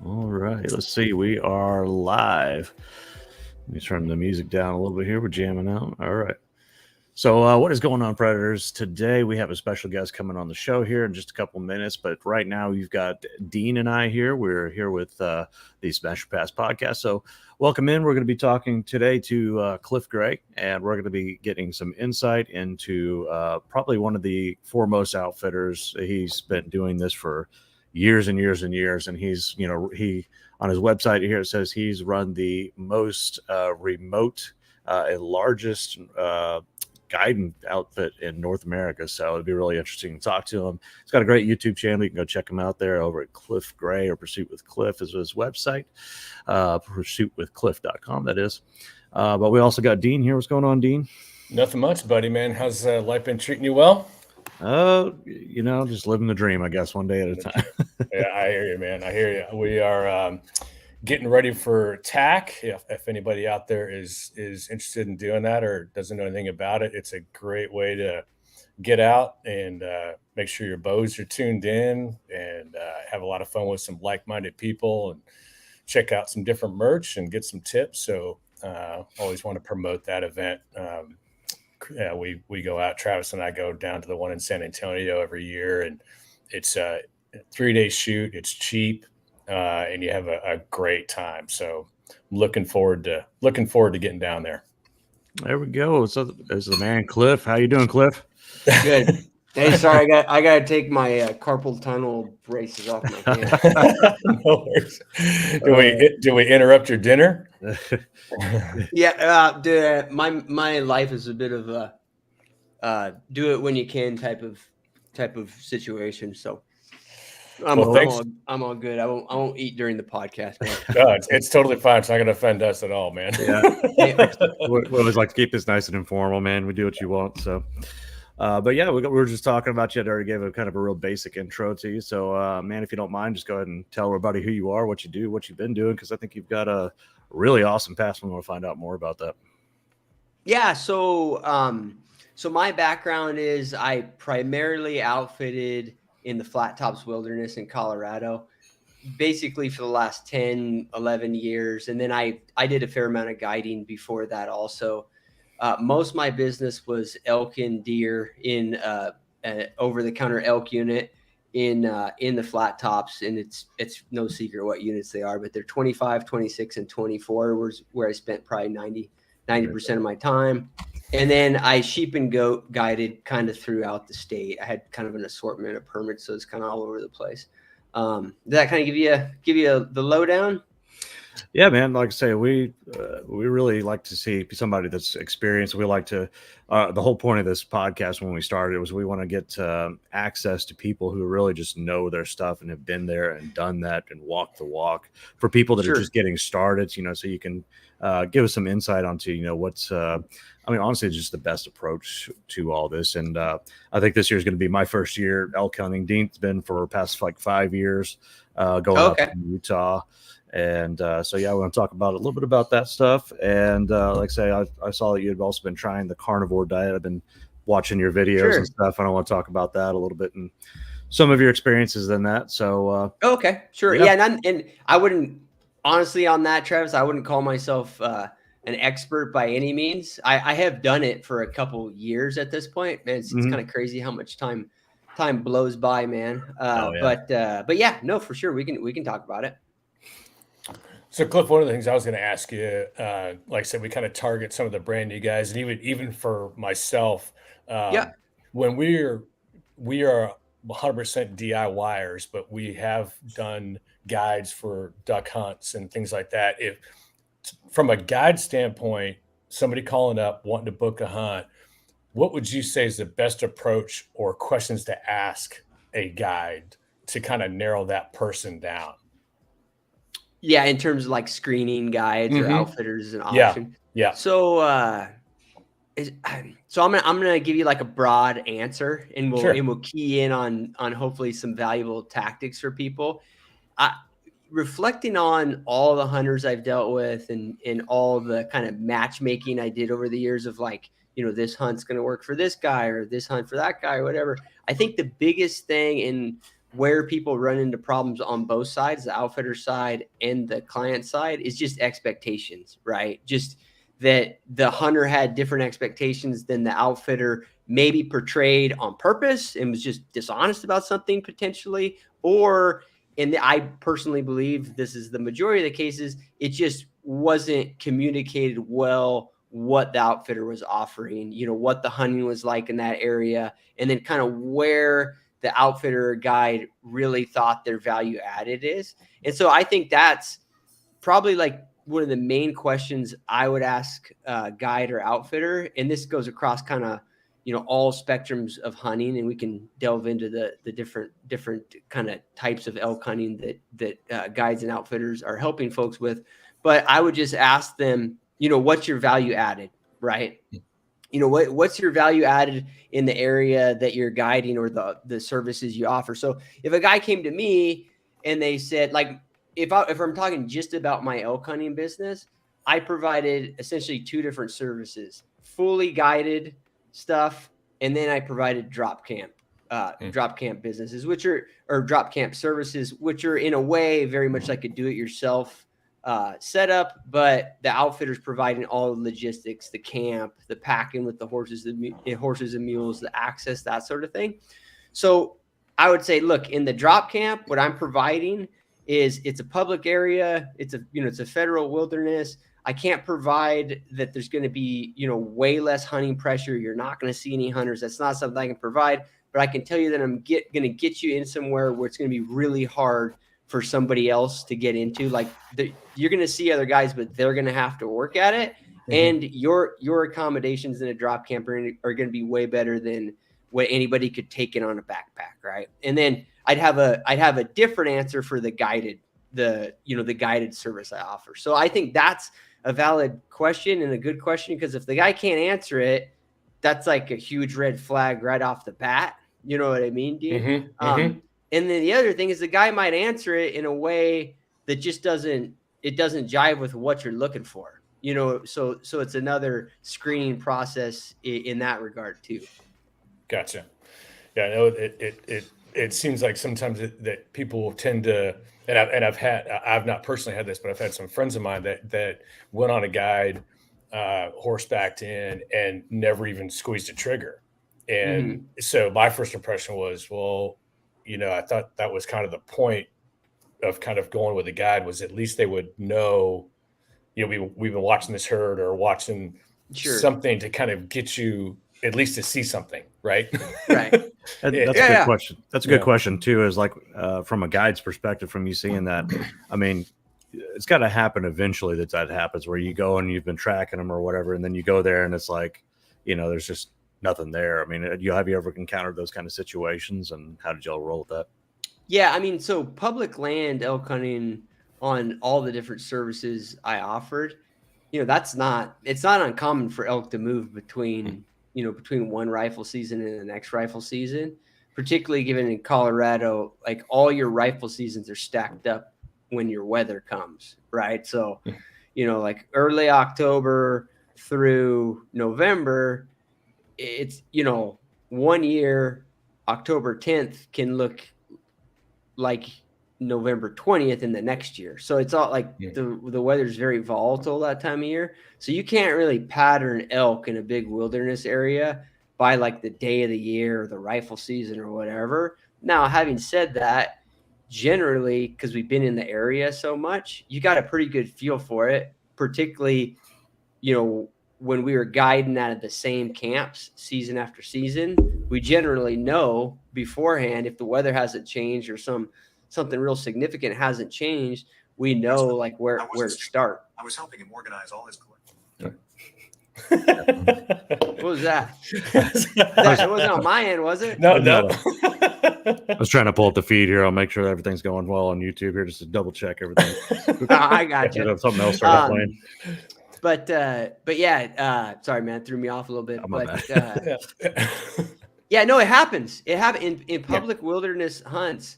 All right, let's see. We are live. Let me turn the music down a little bit here. We're jamming out. All right. So, what is going on, Predators? Today we have a special guest coming on the show here in just a couple minutes. But right now we've got Dean and I here. We're here with the Smash Your Pass podcast. So, welcome in. We're going to be talking today to Cliff Gray, and we're going to be getting some insight into probably one of the foremost outfitters. He's been doing this for years and years and years, and he on his website here it says he's run the most remote and largest guiding outfit in North America. So it'd be really interesting to talk to him. He's got a great YouTube channel. You can go check him out there over at Cliff Gray, or Pursuit with Cliff is his website. Pursuitwithcliff.com, that is. But we also got Dean here. What's going on, Dean? Nothing much, buddy, man. How's life been treating you well? Just living the dream, I guess, one day at a time. Yeah, I hear you, man. I hear you. We are getting ready for TAC. If anybody out there is interested in doing that or doesn't know anything about it, it's a great way to get out and make sure your bows are tuned in and have a lot of fun with some like-minded people and check out some different merch and get some tips. So always want to promote that event. We go out, Travis and I go down to the one in San Antonio every year, and it's a 3-day shoot. It's cheap, and you have a great time. So I'm looking forward to getting down there. There we go. So there's the man, Cliff. How you doing, Cliff? Good. Hey, sorry, I gotta take my carpal tunnel braces off my hand. No worries. Do we interrupt your dinner? Yeah, dude. My life is a bit of a do it when you can type of situation. So I'm all good. I won't eat during the podcast. No, it's totally fine. It's not going to offend us at all, man. Yeah. We always like to keep this nice and informal, man. We do what you want. So. But yeah, we were just talking about you. I already gave a kind of a real basic intro to you. So, man, if you don't mind, just go ahead and tell everybody who you are, what you do, what you've been doing, because I think you've got a really awesome past. We want to find out more about that. Yeah. So my background is I primarily outfitted in the Flat Tops Wilderness in Colorado, basically for the last 10, 11 years. And then I did a fair amount of guiding before that also. Most of my business was elk and deer in over-the-counter elk unit in the Flat Tops, and it's no secret what units they are, but they're 25, 26, and 24 was where I spent probably 90% of my time. And then I sheep and goat guided kind of throughout the state. I had kind of an assortment of permits, so it's kind of all over the place. Does that kind of give you the lowdown? Yeah, man. Like I say, we really like to see somebody that's experienced. We like to. The whole point of this podcast when we started was we want to get access to people who really just know their stuff and have been there and done that and walked the walk. For people that are just getting started, so you can give us some insight onto what's. Honestly, it's just the best approach to all this. And I think this year is going to be my first year elk hunting. Dean's been for the past like 5 years going up to Utah. And so, yeah, I want to talk about a little bit about that stuff. And like I say, I saw that you had also been trying the Carnivore Diet. I've been watching your videos and stuff, and I want to talk about that a little bit and some of your experiences in that. So, okay, sure. Yeah. And I wouldn't, honestly, on that, Travis, I wouldn't call myself an expert by any means. I have done it for a couple years at this point. Man, it's kind of crazy how much time blows by, man. But yeah, no, for sure. We can talk about it. So, Cliff, one of the things I was going to ask you, like I said, we kind of target some of the brand new guys, and even for myself, when we are 100% DIYers, but we have done guides for duck hunts and things like that. If from a guide standpoint, somebody calling up wanting to book a hunt, what would you say is the best approach or questions to ask a guide to kind of narrow that person down? Yeah, in terms of like screening guides or outfitters is an option. Yeah. So I'm gonna give you like a broad answer, and we'll key in on hopefully some valuable tactics for people. Reflecting on all the hunters I've dealt with and all the kind of matchmaking I did over the years of like, this hunt's gonna work for this guy or this hunt for that guy or whatever. I think the biggest thing in where people run into problems on both sides, the outfitter side and the client side, is just expectations, right? Just that the hunter had different expectations than the outfitter maybe portrayed on purpose and was just dishonest about something potentially, or, and I personally believe this is the majority of the cases, it just wasn't communicated well what the outfitter was offering, what the hunting was like in that area, and then kind of where the outfitter guide really thought their value added is. And so I think that's probably like one of the main questions I would ask guide or outfitter. And this goes across kind of, all spectrums of hunting, and we can delve into the different kind of types of elk hunting that guides and outfitters are helping folks with. But I would just ask them, what's your value added, right? What's your value added in the area that you're guiding or the services you offer. So if a guy came to me and they said, like, if I'm talking just about my elk hunting business, I provided essentially two different services: fully guided stuff, and then I provided drop camp businesses, or drop camp services, which are in a way very much like a do-it-yourself setup, but the outfitter's providing all the logistics, the camp, the packing with the horses and mules, the access, that sort of thing. So I would say, look, in the drop camp, what I'm providing is it's a public area. It's a federal wilderness. I can't provide that there's going to be, way less hunting pressure. You're not going to see any hunters. That's not something I can provide, but I can tell you that I'm going to get you in somewhere where it's going to be really hard for somebody else to get into. Like, you're going to see other guys, but they're going to have to work at it. Mm-hmm. And your accommodations in a drop camp are going to be way better than what anybody could take in on a backpack, right? And then I'd have a different answer for the guided service I offer. So I think that's a valid question and a good question, because if the guy can't answer it, that's like a huge red flag right off the bat. You know what I mean, dude? Mm-hmm. And then the other thing is the guy might answer it in a way that just doesn't jive with what you're looking for, so it's another screening process in that regard too. Gotcha. Yeah, I know it seems like sometimes that people tend to, and I've not personally had this, but I've had some friends of mine that went on a guide, horsebacked in, and never even squeezed a trigger. And so my first impression was, well, I thought that was kind of the point of kind of going with a guide, was at least they would know, we've been watching this herd or watching something to kind of get you at least to see something, right? Right. That's a good question. That's a good question too, is like from a guide's perspective, from you seeing that, I mean, it's got to happen eventually that happens, where you go and you've been tracking them or whatever, and then you go there and it's like, there's just nothing there. I mean, have you ever encountered those kind of situations, and how did y'all roll with that? Yeah, I mean, so public land elk hunting on all the different services I offered, it's not uncommon for elk to move between one rifle season and the next rifle season, particularly given in Colorado, like all your rifle seasons are stacked up when your weather comes, right? So, like early October through November, it's, 1 year, October 10th can look like November 20th in the next year. So it's all like the weather's very volatile that time of year. So you can't really pattern elk in a big wilderness area by like the day of the year or the rifle season or whatever. Now, having said that, generally, because we've been in the area so much, you got a pretty good feel for it, particularly, when we were guiding out of the same camps season after season. We generally know beforehand if the weather hasn't changed or something real significant hasn't changed. We know like where to start. I was helping him organize all his collections. What was that? It wasn't on my end, was it? No. I was trying to pull up the feed here. I'll make sure everything's going well on YouTube here, just to double check everything. I got you. Something else started playing. But yeah, sorry, man, threw me off a little bit. Yeah, no, it happens. It happens in public wilderness hunts.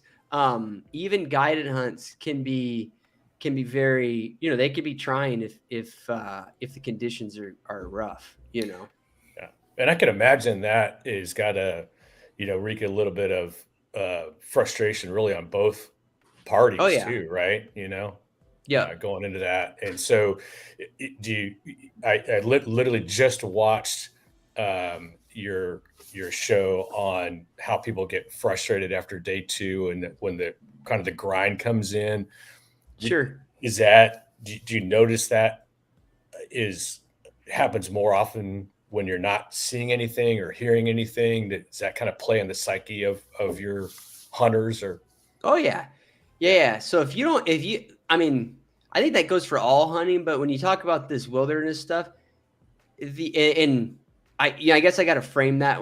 Even guided hunts can be very, they can be trying if the conditions are rough, Yeah, and I can imagine that is got to, wreak a little bit of frustration really on both parties Oh yeah. too, right? Yeah. Going into that. And so I literally just watched your show on how people get frustrated after day 2 and when the kind of the grind comes in. Sure. Is that, do you notice that happens more often when you're not seeing anything or hearing anything? Does that kind of play in the psyche of your hunters? Or Oh yeah. Yeah. So I mean, I think that goes for all hunting, but when you talk about this wilderness stuff, I guess I got to frame that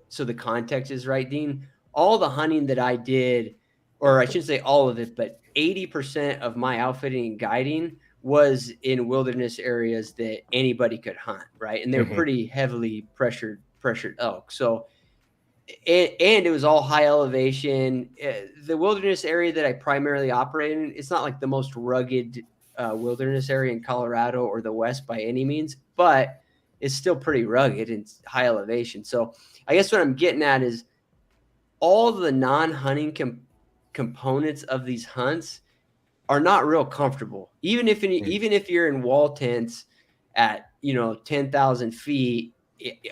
so the context is right, Dean. All the hunting that I did, or I shouldn't say all of it, but 80% of my outfitting and guiding was in wilderness areas that anybody could hunt, right? And they're pretty heavily pressured elk. So and it was all high elevation. The wilderness area that I primarily operate in, it's not like the most rugged wilderness area in Colorado or the West by any means, but it's still pretty rugged and high elevation. So I guess what I'm getting at is all the non-hunting components of these hunts are not real comfortable. Even if you're in wall tents at 10,000 feet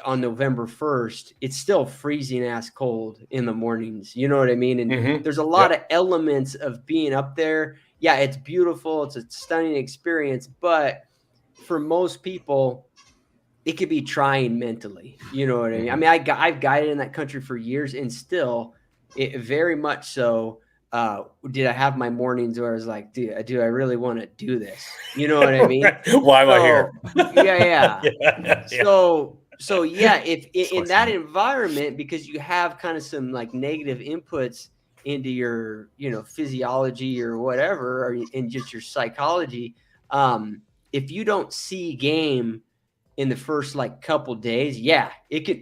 on November 1st, it's still freezing ass cold in the mornings. You know what I mean? And there's a lot of elements of being up there. Yeah, it's beautiful. It's a stunning experience. But for most people, it could be trying mentally. You know what I mean? I mean, I've guided in that country for years, and still, it very much so. Did I have my mornings where I was like, do I really want to do this? You know what I mean? Why am I here? Yeah. So yeah, if in that environment, because you have kind of some like negative inputs into your, physiology or whatever, or in just your psychology, if you don't see game in the first like couple days,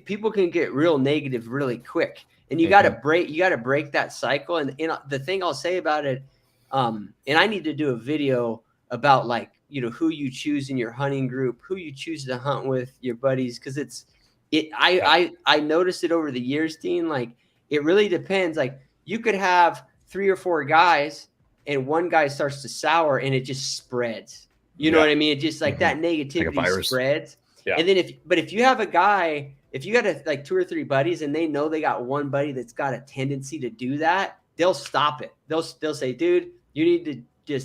people can get real negative really quick. And you got to break that cycle. And the thing I'll say about it, and I need to do a video about like, who you choose in your hunting group, who you choose to hunt with your buddies. Cause I noticed it over the years, Dean, like it really depends. Like you could have 3 or 4 guys and one guy starts to sour and it just spreads. You know what I mean? It just like that negativity like spreads. Yeah. And then if you have a guy, if you got like 2 or 3 buddies and they know they got one buddy that's got a tendency to do that, they'll stop it. They'll say, dude, you need to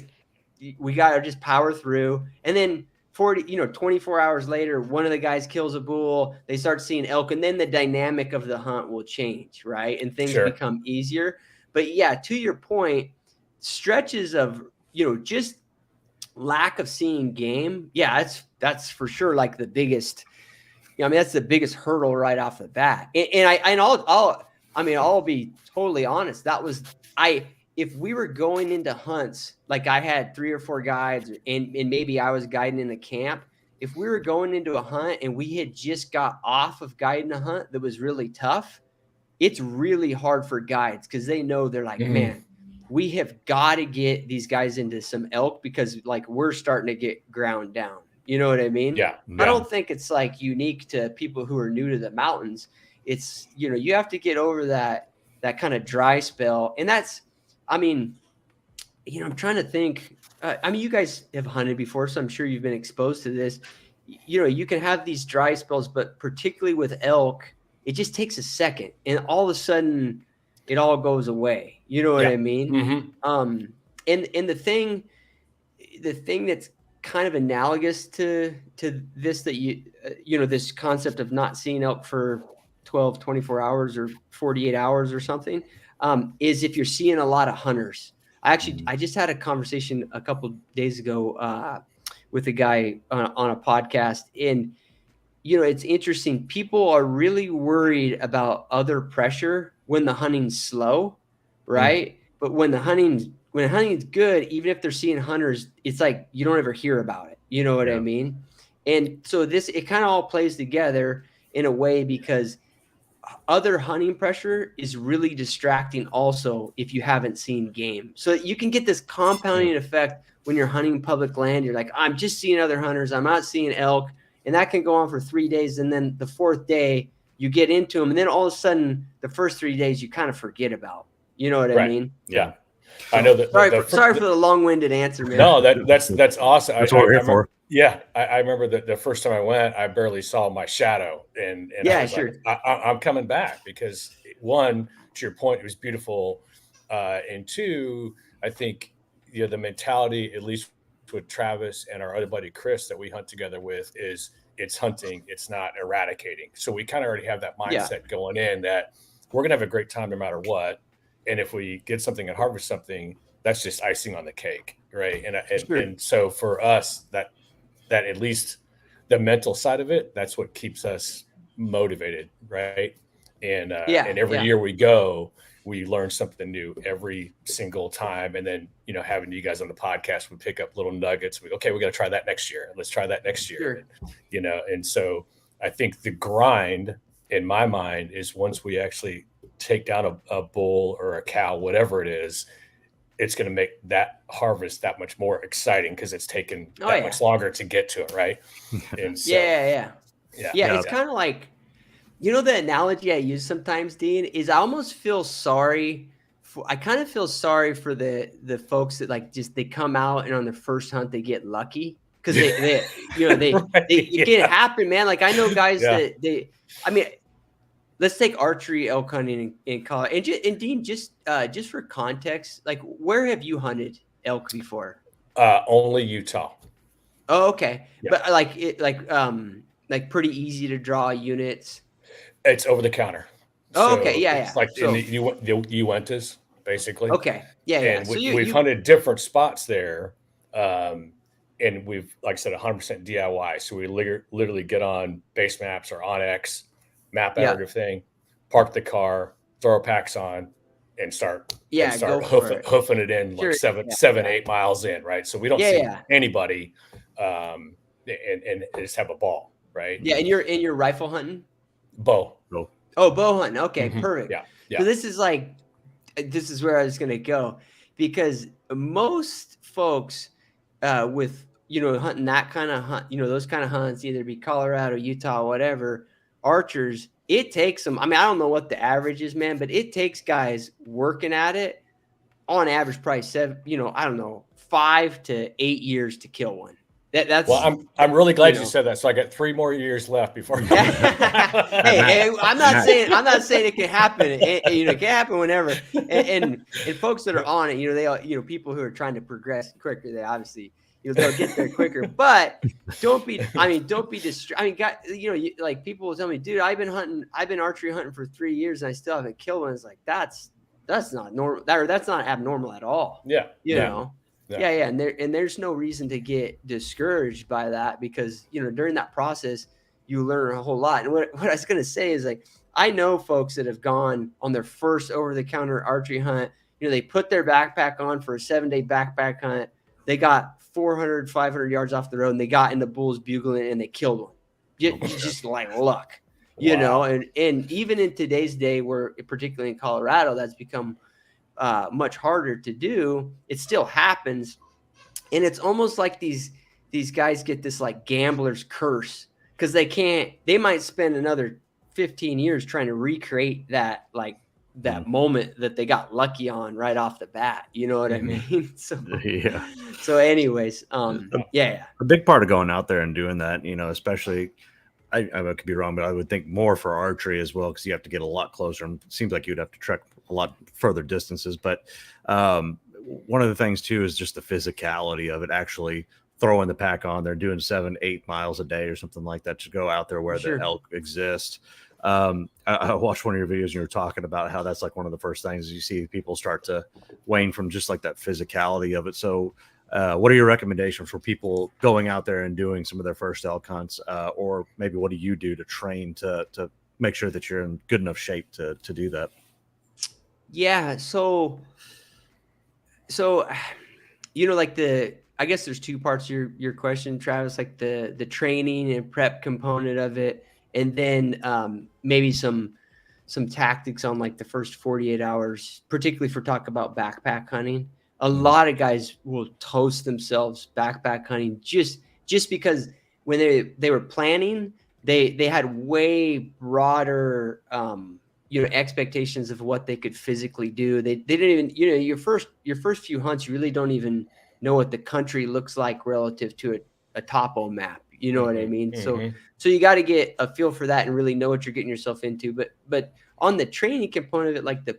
we got to just power through. And then 24 hours later, one of the guys kills a bull, they start seeing elk, and then the dynamic of the hunt will change, right? And things become easier. But yeah, to your point, stretches of, just lack of seeing game. Yeah, that's for sure like the biggest, that's the biggest hurdle right off the bat. I'll be totally honest. That was if we were going into hunts, like I had 3 or 4 guides and maybe I was guiding in the camp. If we were going into a hunt and we had just got off of guiding a hunt that was really tough, it's really hard for guides because they know they're like, man, we have got to get these guys into some elk because like we're starting to get ground down. You know what I mean? Yeah. I don't think it's like unique to people who are new to the mountains. It's, you have to get over that kind of dry spell. And that's, I'm trying to think, you guys have hunted before, so I'm sure you've been exposed to this. You can have these dry spells, but particularly with elk, it just takes a second and all of a sudden it all goes away. You know what I mean? And the thing that's kind of analogous to this, that this concept of not seeing elk for 12, 24 hours or 48 hours or something, is if you're seeing a lot of hunters. I just had a conversation a couple days ago with a guy on a podcast, and it's interesting. People are really worried about other pressure when the hunting's slow, right? But when hunting's good, even if they're seeing hunters, it's like you don't ever hear about it. You know what I mean? And so it kind of all plays together in a way because other hunting pressure is really distracting also if you haven't seen game. So you can get this compounding effect when you're hunting public land. You're like, I'm just seeing other hunters. I'm not seeing elk. And that can go on for 3 days. And then the 4th day, you get into them, and then all of a sudden the first 3 days you kind of forget about. You know what I Right. mean? Yeah. So, I know that. Sorry for the long-winded answer, man. No, that's awesome. That's what we're here remember, for. Yeah, I remember that the first time I went, I barely saw my shadow, and Yeah, I was sure. like, I'm coming back because one, to your point, it was beautiful, and two, I think the mentality, at least with Travis and our other buddy Chris that we hunt together with, is it's hunting, it's not eradicating. So we kind of already have that Yeah. mindset going in that we're gonna have a great time no matter what, and if we get something and harvest something, that's just icing on the cake, right? Sure. And so for us, that at least the mental side of it, that's what keeps us motivated, right? And and every year we go, we learn something new every single time. And then having you guys on the podcast, we pick up little nuggets. We got to try that next year. Let's try that next year. Sure. And so I think the grind in my mind is once we actually take down a bull or a cow, whatever it is, it's going to make that harvest that much more exciting because it's taken that much longer to get to it, right? And so, yeah. It's kind of like, the analogy I use sometimes, Dean, is I almost feel sorry. I kind of feel sorry for the folks that they come out and on their first hunt they get lucky because it can happen, man. Like I know guys that let's take archery elk hunting in college. And Dean, just for context, like where have you hunted elk before? Only Utah. Oh, okay. Yeah. But like pretty easy to draw units. It's over the counter. Oh, okay. Yeah. It's like in the Uintas, basically. Okay. Yeah. And we've hunted different spots there. And we've, like I said, 100% DIY. So we literally get on base maps or OnX, map out everything, park the car, throw our packs on, and start hoofing it in like 8 miles in, right? So we don't see anybody, and just have a ball, right? Yeah, and you're rifle hunting? Bow. Oh, bow hunting. Okay, perfect. Yeah. So this is where I was gonna go, because most folks with hunting that kind of hunt, those kind of hunts, either be Colorado, Utah, whatever, archers, it takes them. I mean, I don't know what the average is, man, but it takes guys working at it on average probably 5 to 8 years to kill one. That's well, I'm really glad you said that. So I got 3 more years left before. hey, I'm not saying it can happen. It can happen whenever. And folks that are on it, they people who are trying to progress quicker, they obviously they'll get there quicker. But don't be distracted. I mean, like people will tell me, dude, I've been archery hunting for 3 years and I still haven't killed one. It's like that's not normal. That's not abnormal at all. Yeah. Yeah. And there's no reason to get discouraged by that, because, during that process, you learn a whole lot. And what I was going to say is, like, I know folks that have gone on their first over-the-counter archery hunt. They put their backpack on for a 7-day backpack hunt. They got 400, 500 yards off the road, and they got in the bull's bugling and they killed one. Just like luck, and even in today's day, where particularly in Colorado, that's become much harder to do, it still happens. And it's almost like these guys get this like gambler's curse, because they might spend another 15 years trying to recreate that moment that they got lucky on right off the bat. You know what I mean? So anyways, a big part of going out there and doing that, especially, I could be wrong, but I would think more for archery as well, because you have to get a lot closer. And it seems like you'd have to trek a lot further distances. But one of the things too is just the physicality of it, actually throwing the pack on. They're doing 7-8 miles a day or something like that to go out there where the elk exist. I watched one of your videos and you were talking about how that's like one of the first things you see people start to wane from, just like that physicality of it. So what are your recommendations for people going out there and doing some of their first elk hunts, or maybe what do you do to train to make sure that you're in good enough shape to do that? Yeah. So, like I guess there's 2 parts to your question, Travis, like the training and prep component of it. And then maybe some tactics on like the first 48 hours, particularly for talk about backpack hunting. A lot of guys will toast themselves backpack hunting just because when they were planning, they had way broader, expectations of what they could physically do. They didn't even, your first few hunts, you really don't even know what the country looks like relative to a topo map. You know what I mean? So you got to get a feel for that and really know what you're getting yourself into. But on the training component of it, like the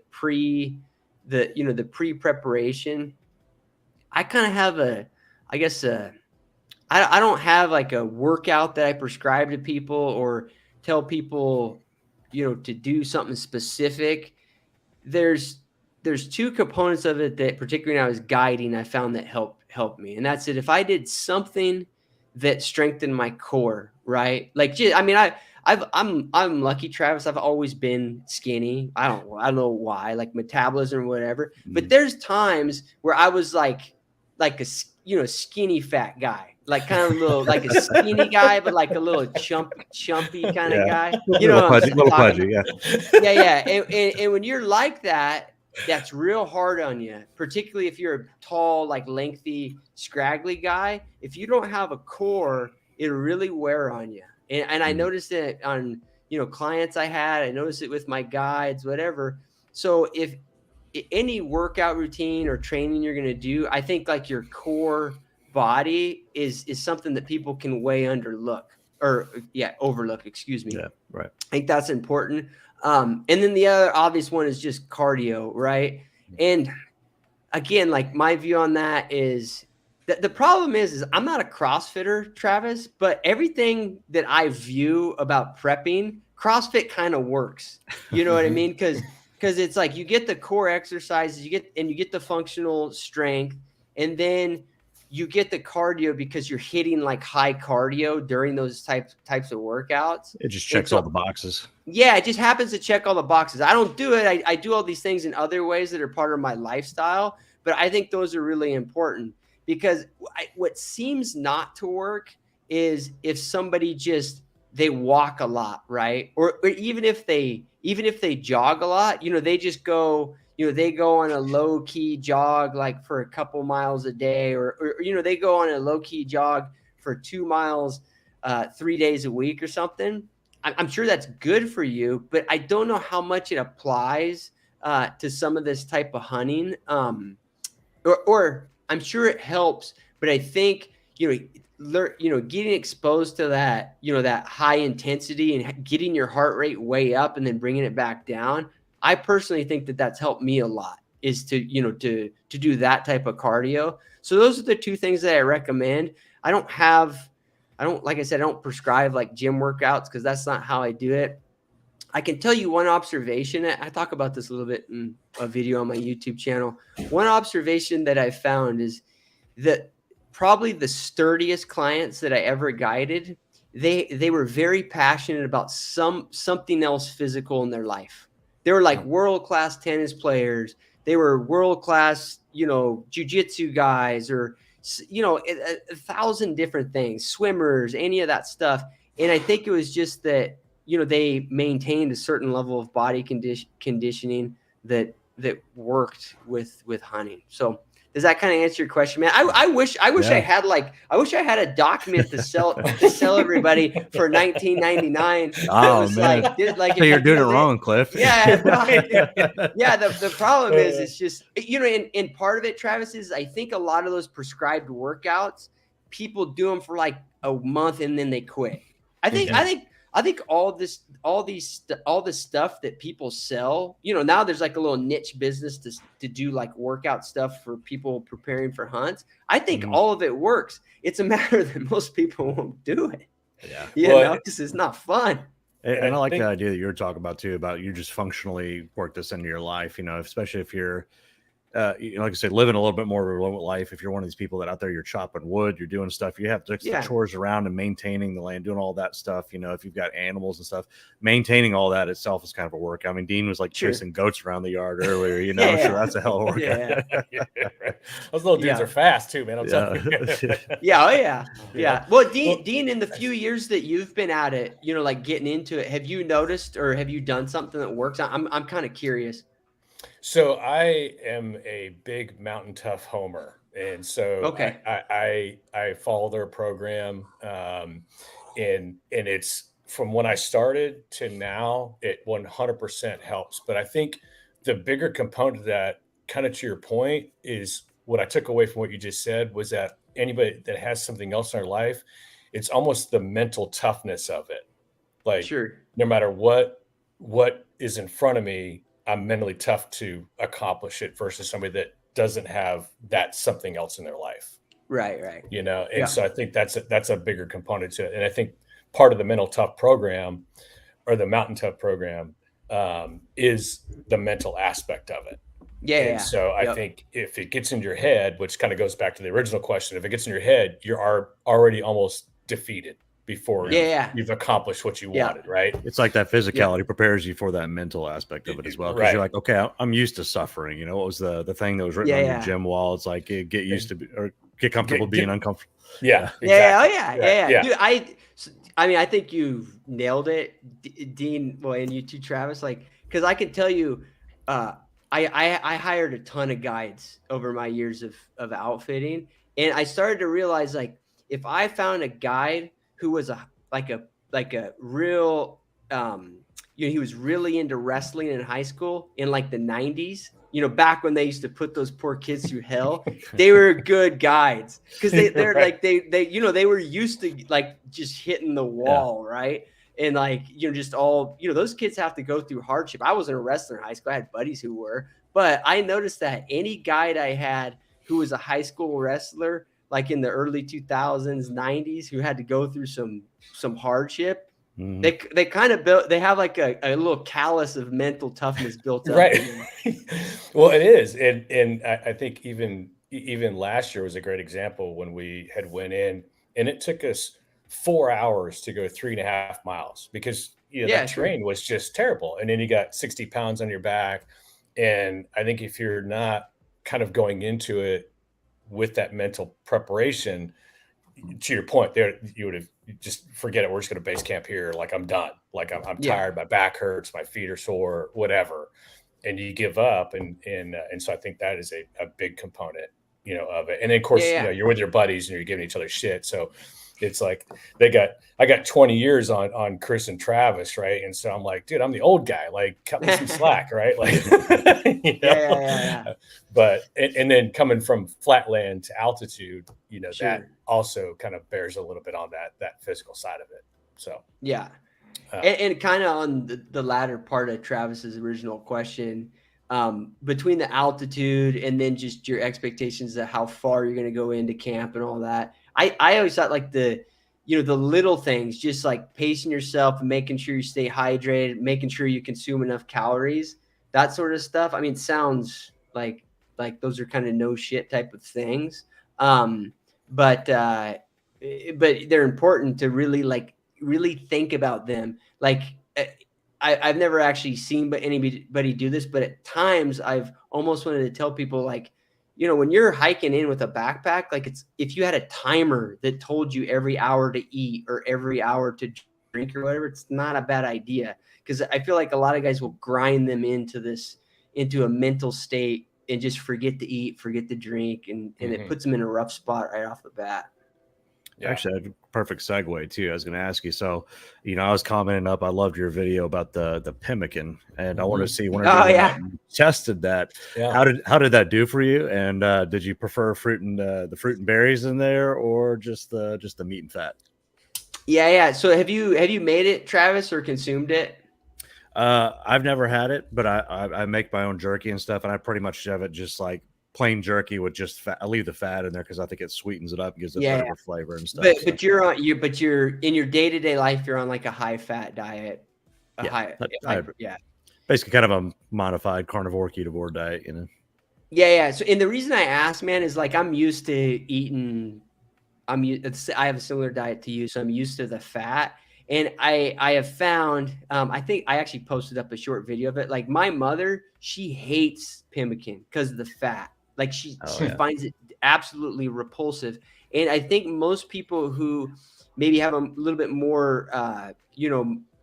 pre-preparation, I kind of have I don't have like a workout that I prescribe to people or tell people, to do something specific. There's two components of it that, particularly when I was guiding, I found that helped me. And that's it. If I did something that strengthened my core, right? Like, I mean, I'm lucky, Travis. I've always been skinny. I don't know why, like metabolism or whatever. But there's times where I was like a skinny fat guy, like kind of little, like a skinny guy, but like a little chumpy kind of guy. You know, little pudgy, yeah. And when you're like that, that's real hard on you, particularly if you're a tall, like lengthy, scraggly guy. If you don't have a core, it'll really wear on you. And I noticed it on, clients I had. I noticed it with my guides, whatever. So if any workout routine or training you're going to do, I think like your core body is something that people can overlook. Excuse me. Yeah, right. I think that's important. And then the other obvious one is just cardio, right? And again, like my view on that is that the problem is I'm not a CrossFitter, Travis, but everything that I view about prepping, CrossFit kind of works. You know what I mean? Because it's like you get the core exercises, you get the functional strength, and then you get the cardio because you're hitting like high cardio during those types of workouts. It just checks all the boxes. Yeah, it just happens to check all the boxes. I don't do it. I do all these things in other ways that are part of my lifestyle, but I think those are really important because what seems not to work is if somebody they walk a lot, right? Or even if they jog a lot, they just go, they go on a low key jog like for a couple miles a day, or they go on a low key jog for 2 miles 3 days a week or something. I'm sure that's good for you, but I don't know how much it applies to some of this type of hunting. Or I'm sure it helps, but I think, getting exposed to that, that high intensity and getting your heart rate way up and then bringing it back down. I personally think that that's helped me a lot, is to do that type of cardio. So those are the two things that I recommend. Like I said, I don't prescribe like gym workouts because that's not how I do it. I can tell you one observation. I talk about this a little bit in a video on my YouTube channel. One observation that I found is that probably the sturdiest clients that I ever guided, they were very passionate about something else physical in their life. They were like world-class tennis players. They were world-class, jiu-jitsu guys, or, a thousand different things, swimmers, any of that stuff. And I think it was just that, they maintained a certain level of body conditioning that worked with hunting. So does that kind of answer your question, man? I wish I had a document to sell everybody for $19.99. Oh man, like so you're doing it wrong, Cliff. Yeah, right. Yeah. The problem is it's just, and part of it, Travis, is I think a lot of those prescribed workouts, people do them for like a month and then they quit. I think all this stuff that people sell, now there's like a little niche business to do like workout stuff for people preparing for hunts. I think all of it works. It's a matter that most people won't do it. Yeah. Because it's not fun. And I like the idea that you're talking about too, about you just functionally work this into your life, especially if you're, like I said, living a little bit more of a remote life. If you're one of these people that out there, you're chopping wood, you're doing stuff, you have to the chores around and maintaining the land, doing all that stuff. If you've got animals and stuff, maintaining all that itself is kind of a work. I mean, Dean was like chasing goats around the yard earlier, so that's a hell of a work. Yeah. Those little dudes are fast too, man. I'm telling you. Yeah. Well, Dean, in the few years that you've been at it, like getting into it, have you noticed or have you done something that works? I'm kind of curious. So I am a big Mountain Tough homer, and so I follow their program, and it's from when I started to now, it 100% helps. But I think the bigger component of that, kind of to your point, is what I took away from what you just said was that anybody that has something else in their life, it's almost the mental toughness of it. Like Sure. no matter what is in front of me, I'm mentally tough to accomplish it versus somebody that doesn't have that something else in their life. Right. Right. And Yeah. so I think that's a bigger component to it. And I think part of the mental tough program or the mountain tough program is the mental aspect of it. Yeah. And so I think if it gets in your head, which kind of goes back to the original question, if it gets in your head, you're already almost defeated before you've accomplished what you wanted, right? It's like that physicality prepares you for that mental aspect of it as well. Because you're like, okay, I'm used to suffering. You know, what was the thing that was written on your gym wall? It's like, get used to or get comfortable being uncomfortable. Yeah. Exactly. Yeah. Dude, I mean, I think you nailed it, Dean. Well, and you too, Travis. Like, because I can tell you, I hired a ton of guides over my years of outfitting, and I started to realize, like, if I found a guide who was like a real he was really into wrestling in high school in like the 90s, back when they used to put those poor kids through hell, they were good guides because they're right. Like they were used to like just hitting the wall, right? And like, just all, those kids have to go through hardship. I wasn't a wrestler in high school. I had buddies who were, but I noticed that any guide I had who was a high school wrestler, like in the early 2000s, 90s, who had to go through some hardship, they kind of they have like a little callus of mental toughness built up. Right. Well, it is. And I think even last year was a great example when we had went in and it took us 4 hours to go 3.5 miles because that terrain was just terrible. And then you got 60 pounds on your back. And I think if you're not kind of going into it with that mental preparation, to your point there, you would have just forget it. We're just going to base camp here. Like I'm done. Like I'm tired. My back hurts. My feet are sore, whatever. And you give up. And so I think that is a big component, of it. And then of course, you're with your buddies and you're giving each other shit. So it's like I got 20 years on Chris and Travis, right? And so I'm like, dude, I'm the old guy. Like, cut me some slack, right? Like, But and then coming from flatland to altitude, that also kind of bears a little bit on that physical side of it. So and kind of on the latter part of Travis's original question, between the altitude and then just your expectations of how far you're going to go into camp and all that. I always thought like the little things, just like pacing yourself and making sure you stay hydrated, making sure you consume enough calories, that sort of stuff. I mean, sounds like those are kind of no shit type of things. But they're important to really think about them. Like I've never actually seen anybody do this, but at times I've almost wanted to tell people, like, when you're hiking in with a backpack, like if you had a timer that told you every hour to eat or every hour to drink or whatever, it's not a bad idea. Because I feel like a lot of guys will grind them into a mental state and just forget to eat, forget to drink. And it puts them in a rough spot right off the bat. Yeah. Actually, I had a perfect segue too. I was going to ask you. So, I was commenting up. I loved your video about the Pimmican, and I want to see when you tested that. Yeah. How did that do for you? And did you prefer the fruit and berries in there, or just the meat and fat? Yeah. So have you made it, Travis, or consumed it? I've never had it, but I make my own jerky and stuff, and I pretty much have it just like plain jerky with just fat. I leave the fat in there because I think it sweetens it up and gives it better flavor and stuff. But you're in your day-to-day life, you're on like a high fat diet. Basically kind of a modified carnivore ketovore diet, Yeah. So, and the reason I asked, man, is like I'm used to eating. I have a similar diet to you, so I'm used to the fat. And I have found, I think I actually posted up a short video of it. Like my mother, she hates pemmican because of the fat. Like she finds it absolutely repulsive. And I think most people who maybe have a little bit more,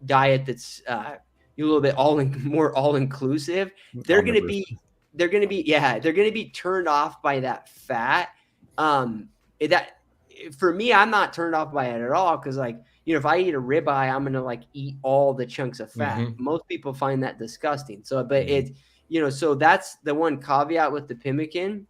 diet that's a little bit more all inclusive, they're going to be turned off by that fat. That for me, I'm not turned off by it at all. Cause like, if I eat a ribeye, I'm going to like eat all the chunks of fat. Mm-hmm. Most people find that disgusting. So, but so that's the one caveat with the pemmican.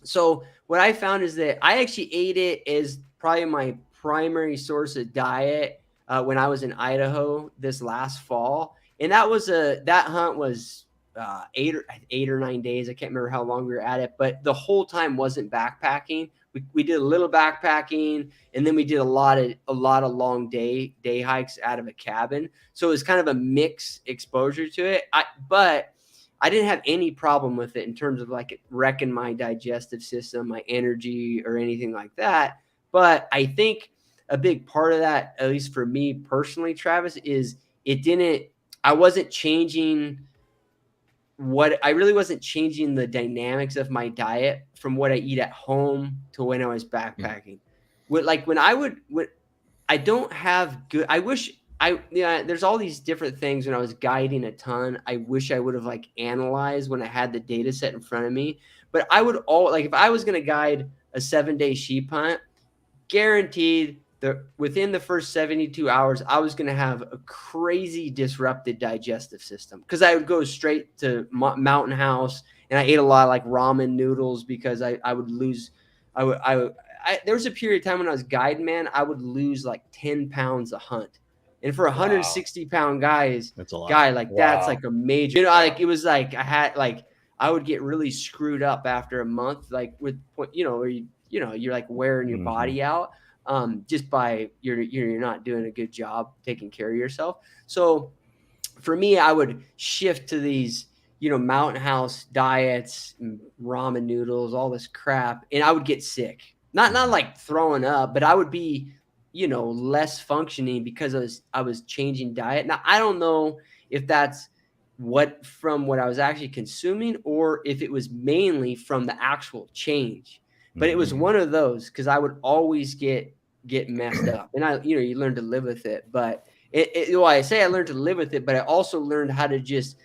So what I found is that I actually ate it as probably my primary source of diet when I was in Idaho this last fall. And that hunt was 8 or 9 days. I can't remember how long we were at it, but the whole time wasn't backpacking. We did a little backpacking, and then we did a lot of long day hikes out of a cabin. So it was kind of a mixed exposure to it. But I didn't have any problem with it in terms of like wrecking my digestive system, my energy, or anything like that. But I think a big part of that, at least for me personally, Travis, is I wasn't changing I really wasn't changing the dynamics of my diet from what I eat at home to when I was backpacking. I don't have good, there's all these different things when I was guiding a ton. I wish I would have like analyzed when I had the data set in front of me, but I would if I was going to guide a 7-day sheep hunt, guaranteed within the first 72 hours, I was going to have a crazy disrupted digestive system because I would go straight to Mountain House, and I ate a lot of like ramen noodles because I would lose. There was a period of time when I was guiding, man, I would lose like 10 pounds a hunt. And for a 160-pound that's a lot. That's like a major, like it was like I would get really screwed up after a month, like with, where you're like wearing your body out just by you're not doing a good job taking care of yourself. So for me, I would shift to these, Mountain House diets, ramen noodles, all this crap, and I would get sick. Not like throwing up, but I would be, less functioning because I was changing diet. Now, I don't know if that's from what I was actually consuming or if it was mainly from the actual change. But it was one of those because I would always get messed up, and you learn to live with it. But I say I learned to live with it, but I also learned how to just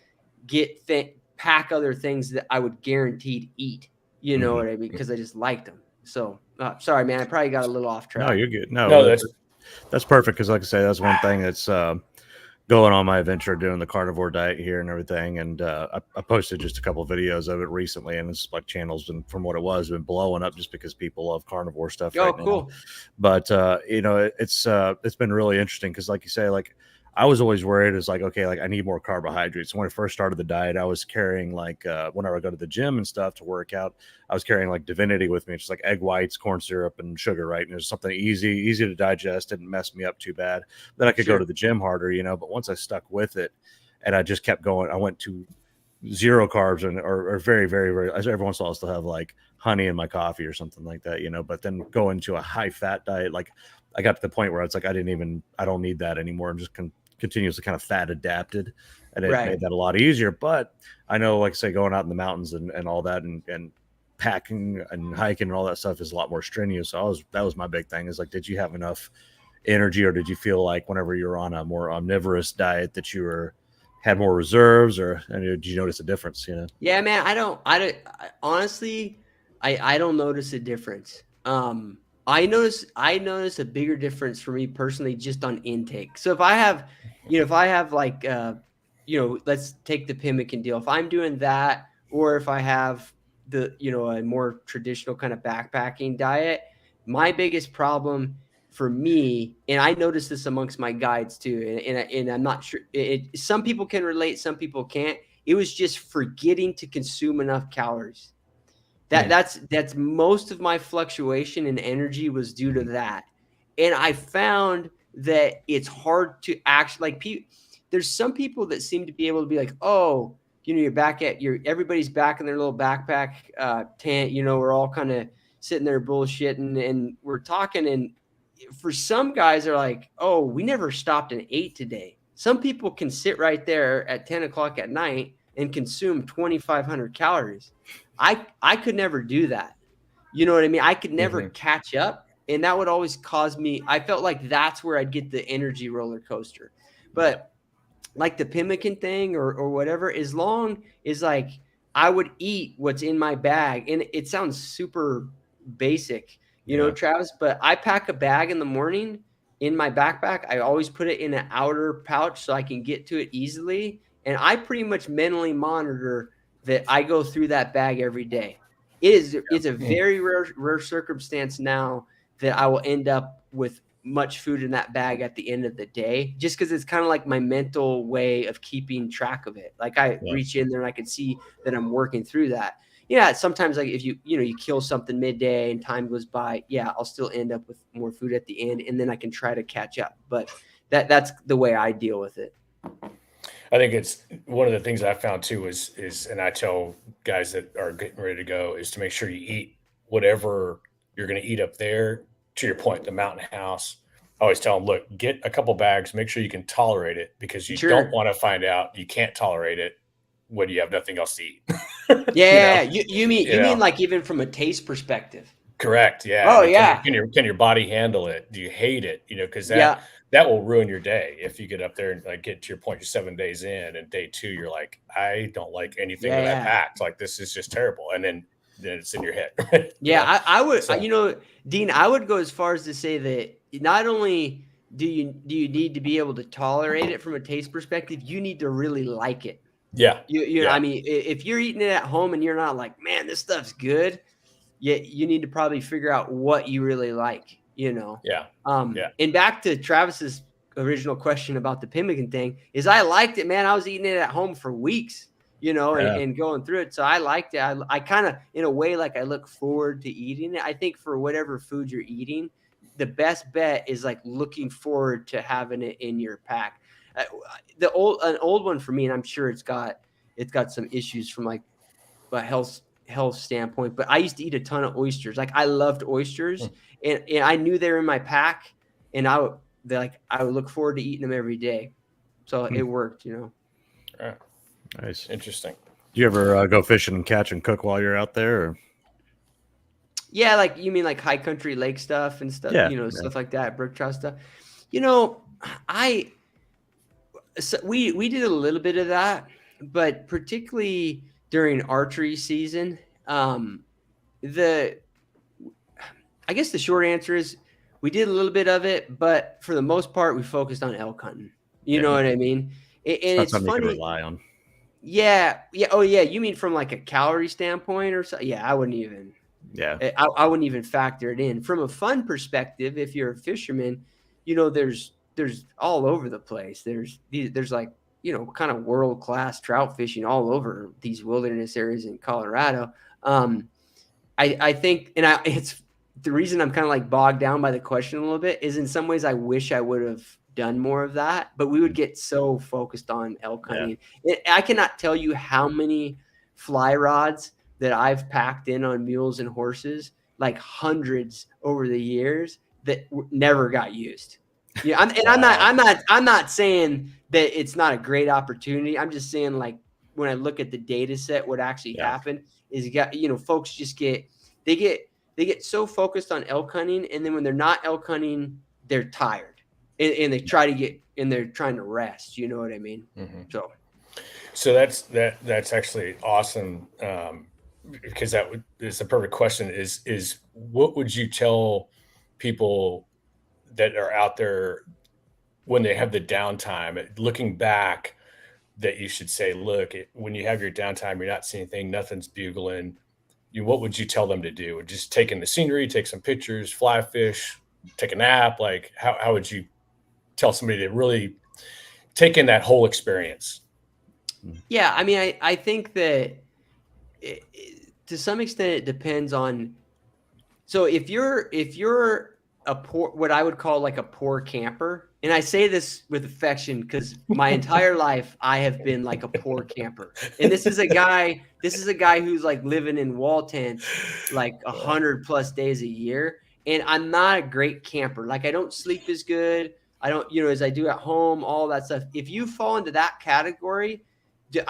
pack other things that I would guaranteed eat. You know what I mean? Because I just liked them. So sorry, man, I probably got a little off track. No, you're good. No, that's perfect because, like I say, that's one thing that's going on my adventure doing the carnivore diet here and everything. And I posted just a couple of videos of it recently, and it's like channels and from what it was been blowing up just because people love carnivore stuff. Oh, cool. Now. But it's been really interesting because, like you say, like I was always worried is like, okay, like I need more carbohydrates. When I first started the diet, I was carrying like whenever I go to the gym and stuff to work out, I was carrying like Divinity with me. It's like egg whites, corn syrup, and sugar, right? And it was something easy to digest, didn't mess me up too bad. Then I could go to the gym harder, but once I stuck with it and I just kept going, I went to 0 carbs or very, very, very, every once in a while I'll still have like honey in my coffee or something like that, but then go into a high fat diet. Like I got to the point where it's like, I don't need that anymore. I'm just continuously kind of fat adapted, and it made that a lot easier. But I know, like I say, going out in the mountains and all that and packing and hiking and all that stuff is a lot more strenuous. So that was my big thing is like, did you have enough energy, or did you feel like whenever you're on a more omnivorous diet that you had more reserves, or did you notice a difference? Yeah, man, I honestly don't notice a difference. I notice a bigger difference for me personally just on intake. So if I have like, let's take the Pimmican deal. If I'm doing that, or if I have a more traditional kind of backpacking diet, my biggest problem for me, and I notice this amongst my guides too, and I'm not sure, some people can relate, some people can't. It was just forgetting to consume enough calories. That's most of my fluctuation in energy was due to that. And I found that it's hard to actually there's some people that seem to be able to be like, oh, you're back at everybody's back in their little backpack tent, we're all kind of sitting there bullshitting and we're talking. And for some guys are like, oh, we never stopped and ate today. Some people can sit right there at 10 o'clock at night and consume 2,500 calories. I could never do that. You know what I mean? I could never catch up. And that would always cause me, I felt like that's where I'd get the energy roller coaster. But like the Pimmican thing or whatever, as long as like I would eat what's in my bag. And it sounds super basic, Travis, but I pack a bag in the morning in my backpack. I always put it in an outer pouch so I can get to it easily. And I pretty much mentally monitor that I go through that bag every day. It's a very rare circumstance now that I will end up with much food in that bag at the end of the day, just because it's kind of like my mental way of keeping track of it. Like I reach in there and I can see that I'm working through that. Yeah, sometimes like if you kill something midday and time goes by, yeah, I'll still end up with more food at the end, and then I can try to catch up. But that's the way I deal with it. I think it's one of the things I found too is, and I tell guys that are getting ready to go, is to make sure you eat whatever you're going to eat up there. To your point, the mountain house, I always tell them, look, get a couple bags, make sure you can tolerate it, because you don't want to find out you can't tolerate it when you have nothing else to eat. Yeah. You mean like even from a taste perspective? Correct. Yeah. Oh, I mean, yeah. Can your body handle it? Do you hate it? Because that will ruin your day if you get up there and like get to your point. You're 7 days in, and day 2, you're like, I don't like anything that I packed. Like, this is just terrible. And then it's in your head. Yeah, I would. So, Dean, I would go as far as to say that not only do you need to be able to tolerate it from a taste perspective, you need to really like it. Yeah. You know, I mean, if you're eating it at home and you're not like, man, this stuff's good, you need to probably figure out what you really like, Yeah. And back to Travis's original question about the pemmican thing is I liked it, man. I was eating it at home for weeks, and going through it. So I liked it. I kind of, in a way, like I look forward to eating it. I think for whatever food you're eating, the best bet is like looking forward to having it in your pack. An old one for me, and I'm sure it's got some issues from like a health standpoint, but I used to eat a ton of oysters. Like I loved oysters, and I knew they were in my pack, and I would look forward to eating them every day. So it worked, Right. Nice. Interesting. Do you ever go fishing and catch and cook while you're out there? Or? Yeah, like you mean like high country lake stuff and stuff, stuff like that, brook trout stuff. We did a little bit of that, but particularly during archery season, I guess the short answer is we did a little bit of it, but for the most part, we focused on elk hunting. You know what I mean? And it's funny. You can rely on. Yeah. Oh, yeah. You mean from like a calorie standpoint or something? Yeah, I wouldn't even. Yeah. I wouldn't even factor it in. From a fun perspective, if you're a fisherman, there's all over the place. There's like, kind of world-class trout fishing all over these wilderness areas in Colorado. I think, and it's the reason I'm kind of like bogged down by the question a little bit is in some ways I wish I would have done more of that, but we would get so focused on elk hunting. I cannot tell you how many fly rods that I've packed in on mules and horses, like hundreds over the years that never got used. Yeah. I'm not saying that it's not a great opportunity. I'm just saying, like, when I look at the data set, what actually happened is folks just get so focused on elk hunting. And then when they're not elk hunting, they're tired and they try to get, and they're trying to rest. You know what I mean? Mm-hmm. So that's actually awesome. Because is the perfect question is what would you tell people that are out there when they have the downtime, looking back, that you should say, look, when you have your downtime, you're not seeing anything, nothing's bugling. What would you tell them to do? Just take in the scenery, take some pictures, fly fish, take a nap? Like, how would you tell somebody to really take in that whole experience? Yeah. I mean, I think that to some extent it depends on, so if you're a poor, what I would call like a poor camper, and I say this with affection because my entire life I have been like a poor camper, and this is a guy who's like living in wall tents like 100+ days a year, and I'm not a great camper. Like I don't sleep as good, I don't as I do at home, all that stuff. If you fall into that category, you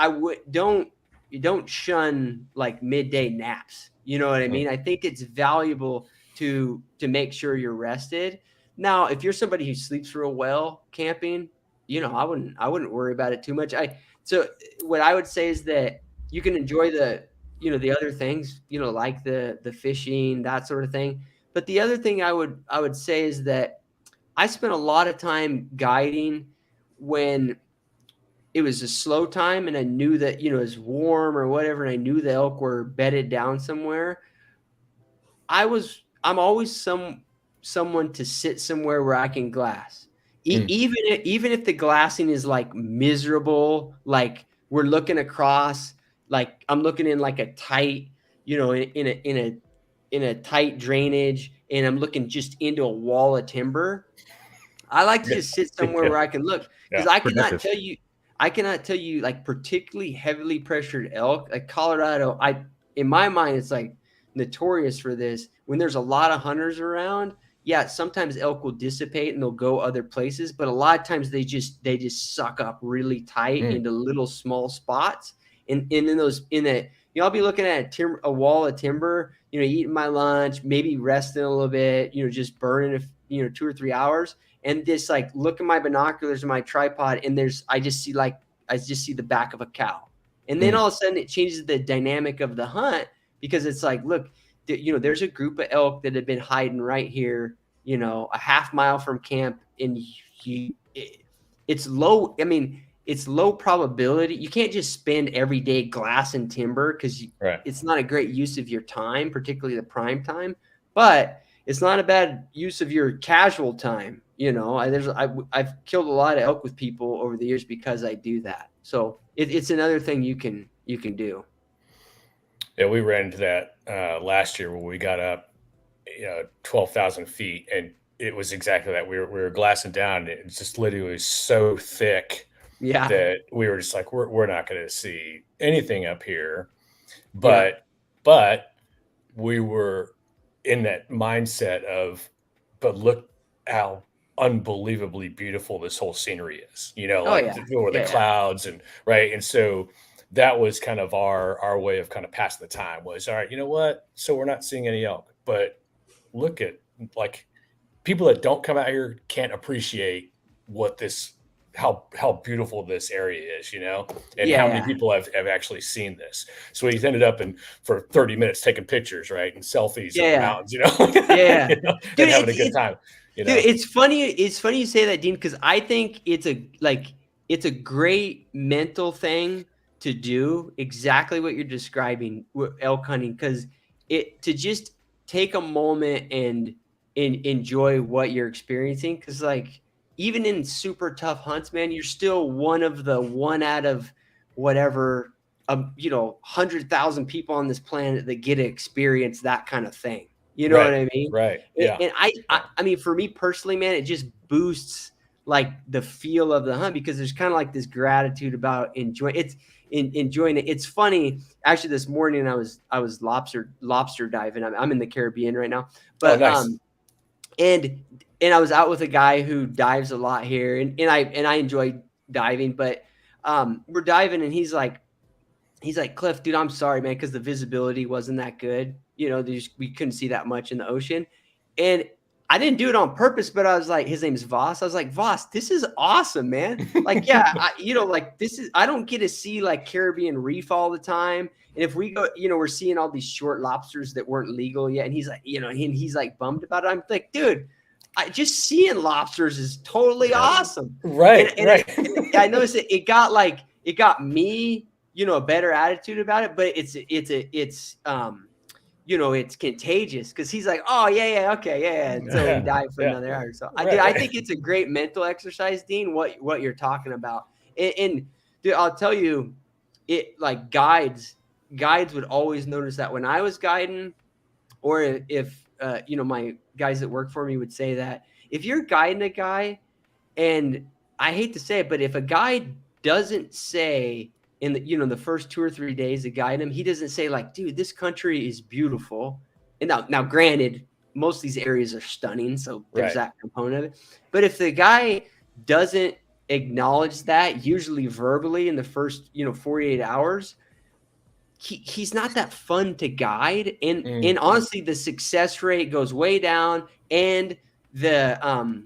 don't shun like midday naps. You know what I mean? I think it's valuable to make sure you're rested. Now, if you're somebody who sleeps real well camping, I wouldn't worry about it too much. So what I would say is that you can enjoy the other things, like the fishing, that sort of thing. But the other thing I would say is that I spent a lot of time guiding when it was a slow time and I knew that, it was warm or whatever, and I knew the elk were bedded down somewhere. I'm always someone to sit somewhere where I can glass. Even if the glassing is like miserable, like we're looking across, like I'm looking in like a tight, in a tight drainage, and I'm looking just into a wall of timber. I like to just sit somewhere where I can look, because Yeah. I cannot tell you like particularly heavily pressured elk, like Colorado. In my mind, it's like notorious for this. When there's a lot of hunters around, yeah, sometimes elk will dissipate and they'll go other places, but a lot of times they just suck up really tight into little small spots. And I'll be looking at a wall of timber, eating my lunch, maybe resting a little bit, just burning 2 or 3 hours, and just like look at my binoculars and my tripod, and I just see the back of a cow. And then all of a sudden it changes the dynamic of the hunt, because it's like, look, there's a group of elk that have been hiding right here, a half mile from camp, and it's low. I mean, it's low probability. You can't just spend every day glass and timber, because it's not a great use of your time, particularly the prime time, but it's not a bad use of your casual time. I've killed a lot of elk with people over the years because I do that. So it's another thing you can do. Yeah, we ran into that last year where we got up 12,000 feet, and it was exactly that. We were glassing down, and it just literally was so thick that we were just like, we're not going to see anything up here. But we were in that mindset of, but look how unbelievably beautiful this whole scenery is, the clouds and right. And so that was kind of our way of kind of passing the time was, all right, you know what? So we're not seeing any elk, but look at, like, people that don't come out here can't appreciate how beautiful this area is, and how many people have actually seen this. So we ended up for 30 minutes taking pictures, right, and selfies of the mountains, Dude, and having a good time. Dude, it's funny. It's funny you say that, Dean, because I think it's a great mental thing to do, exactly what you're describing with elk hunting, because to just take a moment and enjoy what you're experiencing, because like even in super tough hunts, man, you're still one out of whatever 100,000 people on this planet that get to experience that kind of thing. You know what I mean? Right. Yeah. And I mean, for me personally, man, it just boosts like the feel of the hunt, because there's kind of like this gratitude about enjoying it. It's funny. Actually, this morning I was lobster diving. I'm in the Caribbean right now, but nice. And I was out with a guy who dives a lot here, and I enjoy diving, but we're diving, and he's like, Cliff, dude, I'm sorry, man, because the visibility wasn't that good. We couldn't see that much in the ocean, and I didn't do it on purpose, but I was like, his name's Voss. I was like, Voss, this is awesome, man. Like, yeah, I don't get to see like Caribbean reef all the time. And if we go, we're seeing all these short lobsters that weren't legal yet. And he's like, and he's like bummed about it. I'm like, dude, just seeing lobsters is totally awesome. Right. And I noticed it got me, a better attitude about it, but it's contagious, because he's like, oh yeah, okay, yeah. And so he died for another hour. So I think it's a great mental exercise, Dean, what you're talking about. And dude, I'll tell you, it like guides would always notice that when I was guiding, or if my guys that work for me would say that if you're guiding a guy, and I hate to say it, but if a guy doesn't say in the first 2 or 3 days to guide him, he doesn't say like, dude, this country is beautiful. And now granted, most of these areas are stunning, so there's that component of it. But if the guy doesn't acknowledge that, usually verbally in the first 48 hours, he's not that fun to guide. And honestly, the success rate goes way down, and the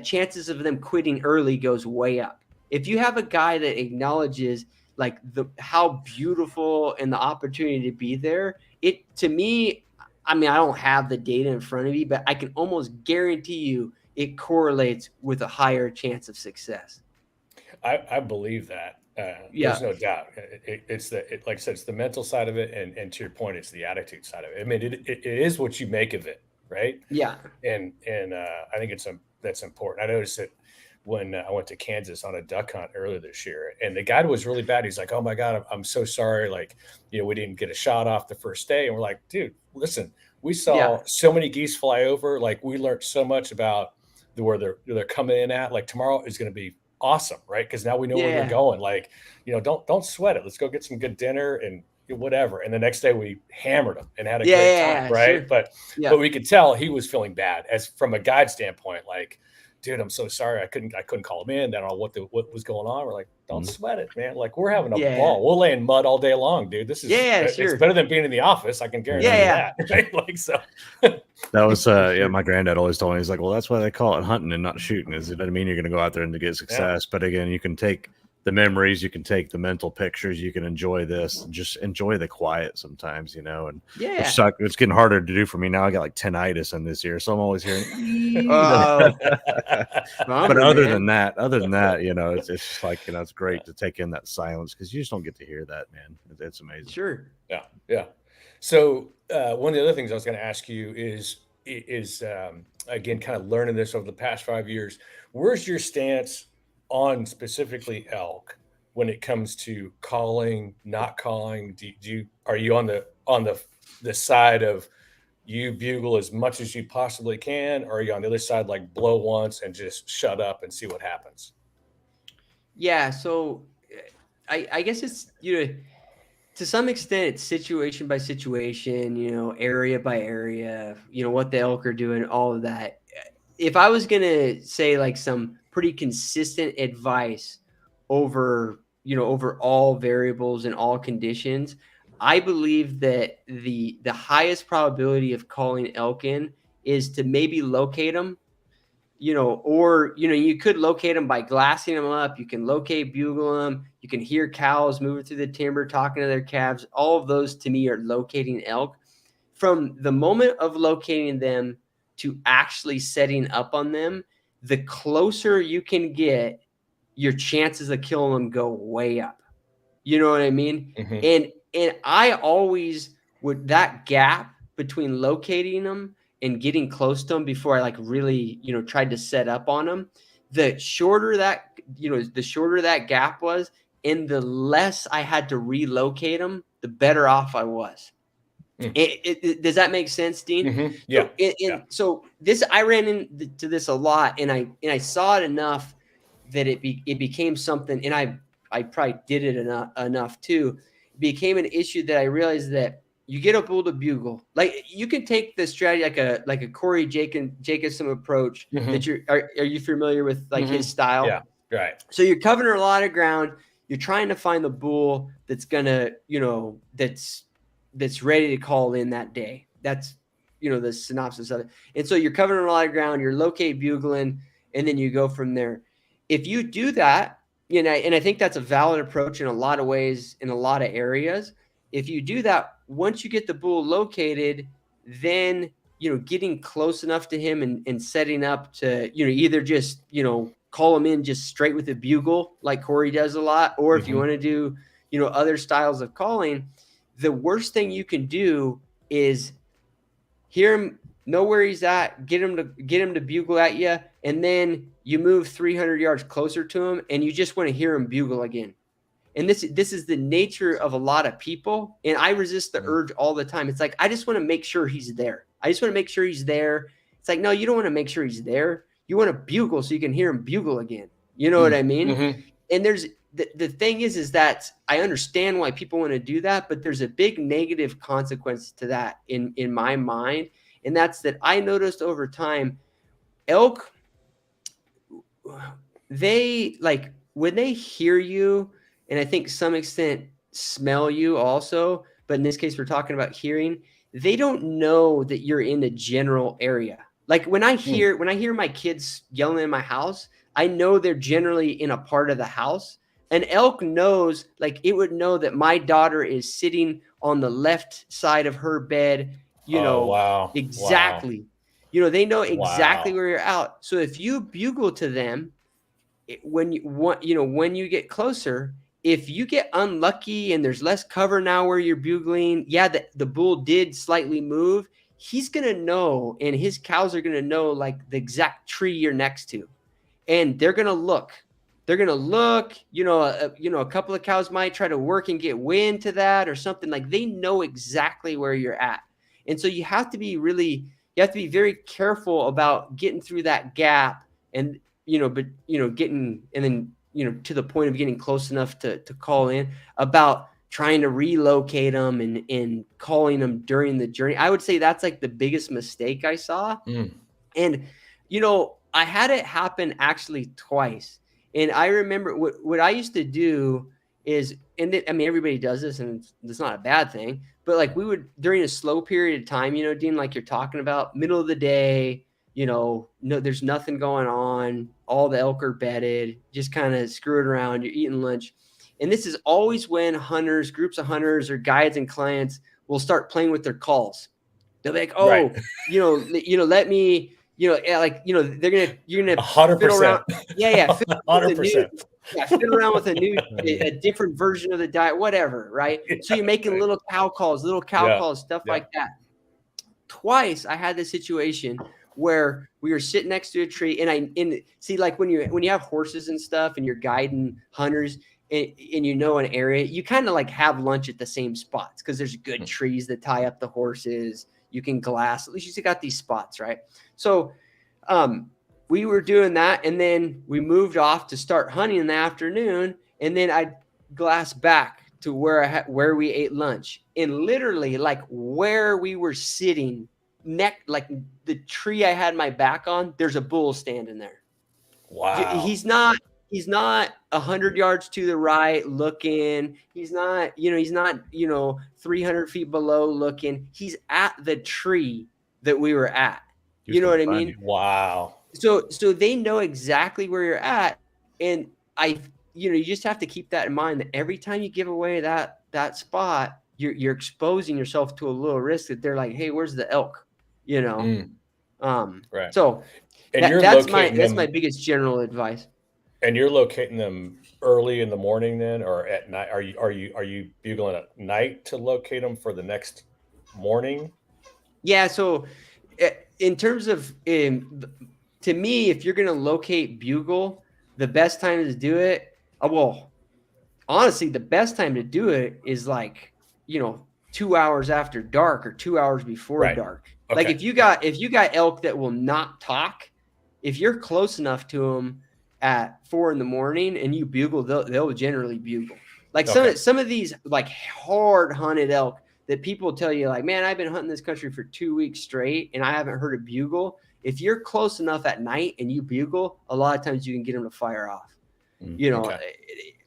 chances of them quitting early goes way up. If you have a guy that acknowledges like how beautiful and the opportunity to be there, to me, I mean, I don't have the data in front of me, but I can almost guarantee you it correlates with a higher chance of success. I believe that. There's no doubt. It's like I said, it's the mental side of it, and to your point, it's the attitude side of it. I mean, it is what you make of it, right? Yeah. And I think that's important. I noticed that when I went to Kansas on a duck hunt earlier this year, and the guide was really bad. He's like, "Oh my God, I'm so sorry. Like, we didn't get a shot off the first day." And we're like, "Dude, listen, we saw so many geese fly over. Like, we learned so much about where they're coming in at. Like, tomorrow is going to be awesome, right? Because now we know where they're going. Like, don't sweat it. Let's go get some good dinner and whatever." And the next day we hammered them and had a great time, right? Sure. But we could tell he was feeling bad, as from a guide standpoint. Like, "Dude, I'm so sorry. I couldn't call him in. I don't know what was going on." We're like, "Don't sweat it, man. Like, we're having a ball. We'll lay in mud all day long, dude. This is sure. It's better than being in the office. I can guarantee that." Right? Like, so that was my granddad always told me, he's like, "Well, that's why they call it hunting and not shooting. It doesn't mean you're going to go out there and to get success. But again, you can take the memories, you can take the mental pictures, you can enjoy this, just enjoy the quiet sometimes, and it's getting harder to do for me now. I got like tinnitus in this ear, so I'm always hearing but other than that, it's just like, it's great to take in that silence, because you just don't get to hear that, man. It's amazing. Sure. Yeah. So one of the other things I was going to ask you is again, kind of learning this over the past 5 years, where's your stance on specifically elk when it comes to calling, not calling? Are you on the side of you bugle as much as you possibly can, or are you on the other side, like blow once and just shut up and see what happens? Yeah, so I guess it's to some extent it's situation by situation, area by area, what the elk are doing, all of that. If I was gonna say like some pretty consistent advice over all variables and all conditions, I believe that the highest probability of calling elk in is to maybe locate them, or you could locate them by glassing them up. You can locate, bugle them. You can hear cows moving through the timber, talking to their calves. All of those to me are locating elk. From the moment of locating them to actually setting up on them, the closer you can get, your chances of killing them go way up. You know what I mean? Mm-hmm. And I always would, that gap between locating them and getting close to them before I like really, tried to set up on them, the shorter that gap was, and the less I had to relocate them, the better off I was. Does that make sense, Dean? Mm-hmm. Yeah. So this, I ran into this a lot, and I saw it enough that it became something, and I probably did it enough too. It became an issue that I realized that you get a bull to bugle. Like, you can take the strategy like a Corey Jacobson approach. Mm-hmm. That are you familiar with, like, his style? Yeah, right. So you're covering a lot of ground. You're trying to find the bull that's gonna, that's ready to call in that day. That's, the synopsis of it. And so you're covering a lot of ground, you're locate bugling, and then you go from there. If you do that, and I think that's a valid approach in a lot of ways, in a lot of areas. If you do that, once you get the bull located, then, getting close enough to him and setting up to, either just, call him in just straight with a bugle like Corey does a lot, or if you want to do, other styles of calling, the worst thing you can do is hear him, know where he's at, get him to bugle at you, and then you move 300 yards closer to him, and you just want to hear him bugle again. And this is the nature of a lot of people, and I resist the urge all the time. It's like, I just want to make sure he's there. I just want to make sure he's there. It's like, no, you don't want to make sure he's there. You want to bugle so you can hear him bugle again. You know what I mean? Mm-hmm. And there's the thing is that I understand why people want to do that, but there's a big negative consequence to that in my mind. And that's that I noticed over time, elk, they, like, when they hear you, and I think to some extent smell you also, but in this case, we're talking about hearing, they don't know that you're in the general area. Like, when I hear my kids yelling in my house, I know they're generally in a part of the house. An elk knows, like, it would know that my daughter is sitting on the left side of her bed, Wow. exactly. Wow. They know exactly Wow. where you're out. So if you bugle to them, when you get closer, if you get unlucky and there's less cover now where you're bugling, the bull did slightly move. He's going to know, and his cows are going to know like the exact tree you're next to. And they're going to look. They're going to look, a couple of cows might try to work and get wind to that or something. Like they know exactly where you're at. And so you have to be very careful about getting through that gap and, getting, and then, to the point of getting close enough to call in, about trying to relocate them and calling them during the journey. I would say that's like the biggest mistake I saw. And, I had it happen actually twice. And I remember what I used to do is, everybody does this and it's not a bad thing, but like we would, during a slow period of time, Dean, like you're talking about, middle of the day, no, there's nothing going on. All the elk are bedded, just kind of screwing around. You're eating lunch. And this is always when groups of hunters or guides and clients will start playing with their calls. They'll be like, oh, Right. let me, you're gonna 100%. fiddle around. Yeah. 100%. Fiddle around with a different version of the diet, whatever, right? So you're making little cow calls, stuff like that. Twice I had this situation where we were sitting next to a tree, and see, like when you have horses and stuff and you're guiding hunters and an area, you kind of like have lunch at the same spots because there's good trees that tie up the horses. You can glass, at least you got these spots, right? So we were doing that, and then we moved off to start hunting in the afternoon, and then I glassed back to where we ate lunch, and literally like where we were sitting, like the tree I had my back on, there's a bull standing there. Wow. He's not 100 yards to the right looking. He's not 300 feet below looking. He's at the tree that we were at. You know what I mean? Wow. So they know exactly where you're at. And you just have to keep that in mind, that every time you give away that spot, you're exposing yourself to a little risk that they're like, hey, where's the elk? Right. So and that's my biggest general advice. And you're locating them early in the morning then, or at night? Are you bugling at night to locate them for the next morning? Yeah. So in terms of, to me, if you're going to locate bugle, the best time to do it, honestly, the best time to do it is like, 2 hours after dark or 2 hours before dark. Okay. Like if you got elk that will not talk, if you're close enough to them at 4 a.m. and you bugle, they'll generally bugle. Like some of these like hard hunted elk that people tell you like, man, I've been hunting this country for 2 weeks straight and I haven't heard a bugle. If you're close enough at night and you bugle, a lot of times you can get them to fire off.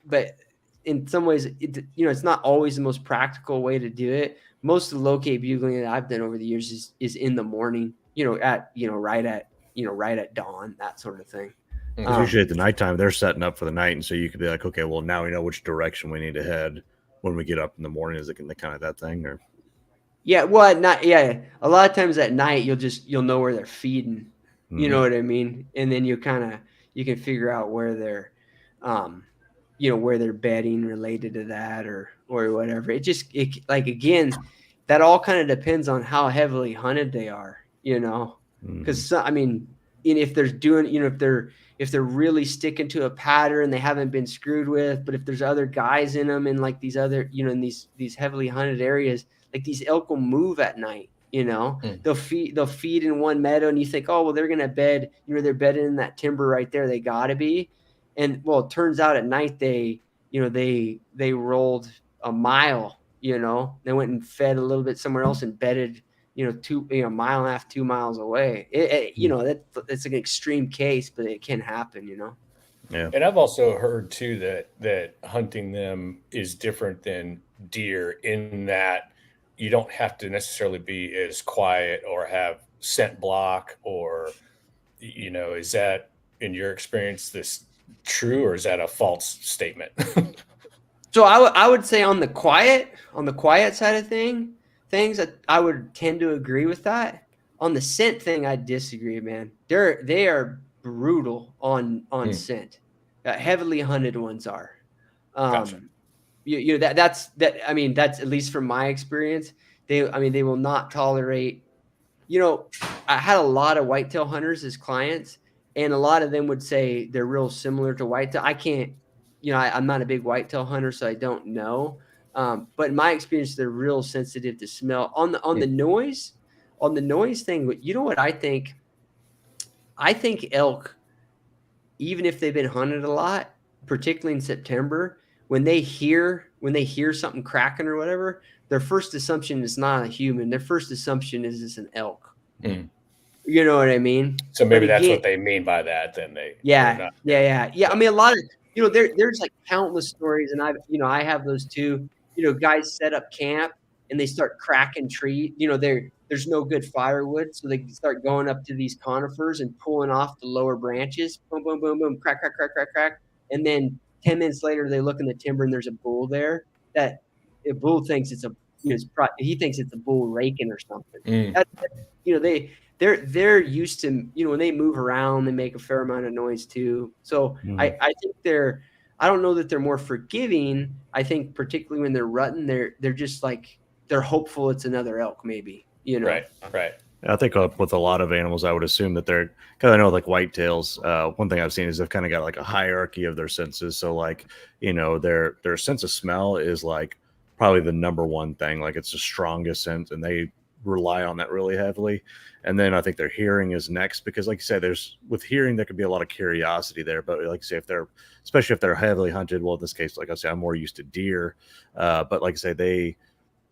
But in some ways, it's not always the most practical way to do it. Most of the locate bugling that I've done over the years is in the morning, right at dawn, that sort of thing. Usually at the nighttime, they're setting up for the night, and so you could be like, okay, well, now we know which direction we need to head when we get up in the morning. Is it kind of that thing, or? Yeah, well, at night, a lot of times at night, you'll know where they're feeding. You know what I mean? And then you can figure out where they're, where they're bedding related to that or whatever. Again, that all kind of depends on how heavily hunted they are, because if they're doing, if they're really sticking to a pattern, they haven't been screwed with, but if there's other guys in them in like these other, in these heavily hunted areas, like these elk will move at night, they'll feed in one meadow and you think, oh, well, they're going to bed, they're bedding in that timber right there. They gotta be. And well, it turns out at night, they rolled a mile, they went and fed a little bit somewhere else and bedded, a mile and a half, 2 miles away. That's an extreme case, but it can happen, Yeah. And I've also heard too that hunting them is different than deer in that you don't have to necessarily be as quiet or have scent block or, is that in your experience this true or is that a false statement? So I would say on the quiet side of things, I would tend to agree with that. On the scent thing, I disagree, man. They are brutal on scent. Heavily hunted ones are. Gotcha. You know that's I mean, that's at least from my experience. They will not tolerate. You know, I had a lot of whitetail hunters as clients, and a lot of them would say they're real similar to whitetail. I can't, I'm not a big whitetail hunter, so I don't know. But in my experience, they're real sensitive to smell. On the noise thing. You know what I think? I think elk, even if they've been hunted a lot, particularly in September, when they hear something cracking or whatever, their first assumption is not a human. Their first assumption is it's an elk. You know what I mean? So maybe that's what they mean by that. Then yeah. I mean, a lot of there's like countless stories, and I have those too. Guys set up camp and they start cracking trees. There's no good firewood, so they start going up to these conifers and pulling off the lower branches. Boom, boom, boom, boom, crack, crack, crack, crack, crack. And then 10 minutes later, they look in the timber and there's a bull there. That a bull thinks he thinks it's a bull raking or something. They're used to, when they move around, they make a fair amount of noise too. So I think I don't know that they're more forgiving. I think particularly when they're rutting, they're just like, they're hopeful it's another elk, maybe, Right. I think with a lot of animals, I would assume that they're, because I know like whitetails, one thing I've seen is they've kind of got like a hierarchy of their senses. So like, their sense of smell is like probably the number one thing. Like it's the strongest sense, and they rely on that really heavily. And then I think their hearing is next, because like you said, with hearing, there could be a lot of curiosity there. But like you say, especially if they're heavily hunted, well, in this case, like I say, I'm more used to deer. But like I say,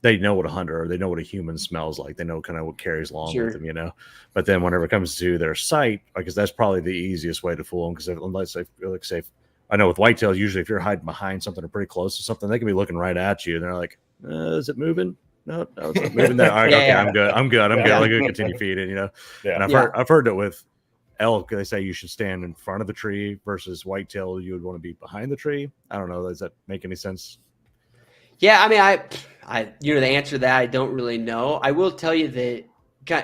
they know what a hunter, or they know what a human smells like. They know kind of what carries along with them, But then whenever it comes to their sight, because that's probably the easiest way to fool them. Because unless like say, I know with whitetails, usually if you're hiding behind something or pretty close to something, they can be looking right at you, and they're like, "Is it moving? No, it's not moving there. All right, okay, I'm good. I'm good. Like, we continue feeding, And I've heard that with elk, they say you should stand in front of the tree, versus whitetail, you would want to be behind the tree. I don't know. Does that make any sense? Yeah, I mean, I the answer to that, I don't really know. I will tell you that,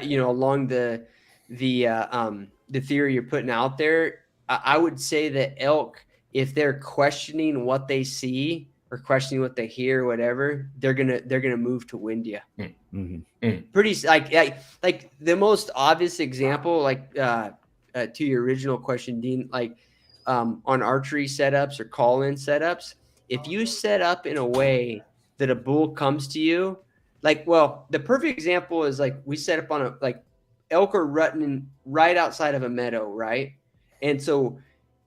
along the theory you're putting out there, I would say that elk, if they're questioning what they see or questioning what they hear, or whatever, they're gonna move to wind you. Pretty like the most obvious example, like to your original question, Dean, like on archery setups or call-in setups. If you set up in a way that a bull comes to you, the perfect example is like we set up on elk are rutting right outside of a meadow, right? And so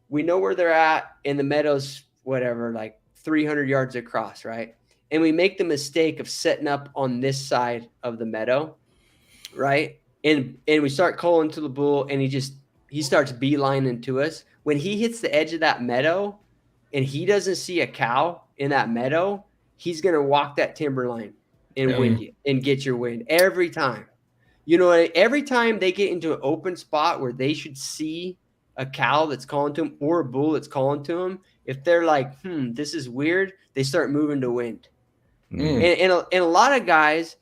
we know where they're at, and the meadow's whatever, like 300 yards across, right? And we make the mistake of setting up on this side of the meadow, right? And we start calling to the bull, and he starts beelining to us. When he hits the edge of that meadow and he doesn't see a cow in that meadow, he's going to walk that timber line and wind you and get your wind every time. Every time they get into an open spot where they should see a cow that's calling to them or a bull that's calling to them, if they're like, this is weird, they start moving to wind. And a lot of guys'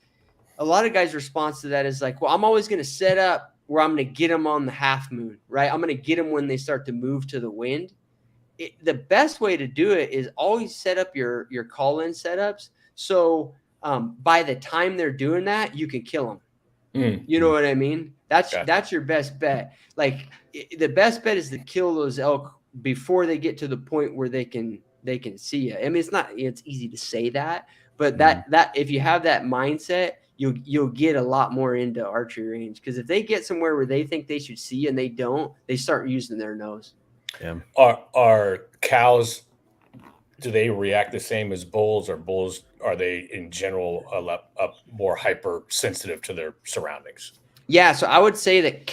response to that is like, well, I'm always going to set up where I'm going to get them on the half moon, right? I'm going to get them when they start to move to the wind. The best way to do it is always set up your call-in setups. So by the time they're doing that, you can kill them. You know what I mean? That's your best bet. Like the best bet is to kill those elk before they get to the point where they can see you. I mean, it's easy to say that, but that if you have that mindset, you'll get a lot more into archery range. Because if they get somewhere where they think they should see and they don't, they start using their nose. Yeah. Are cows, do they react the same as bulls, or bulls, are they in general more hypersensitive to their surroundings? Yeah, so I would say that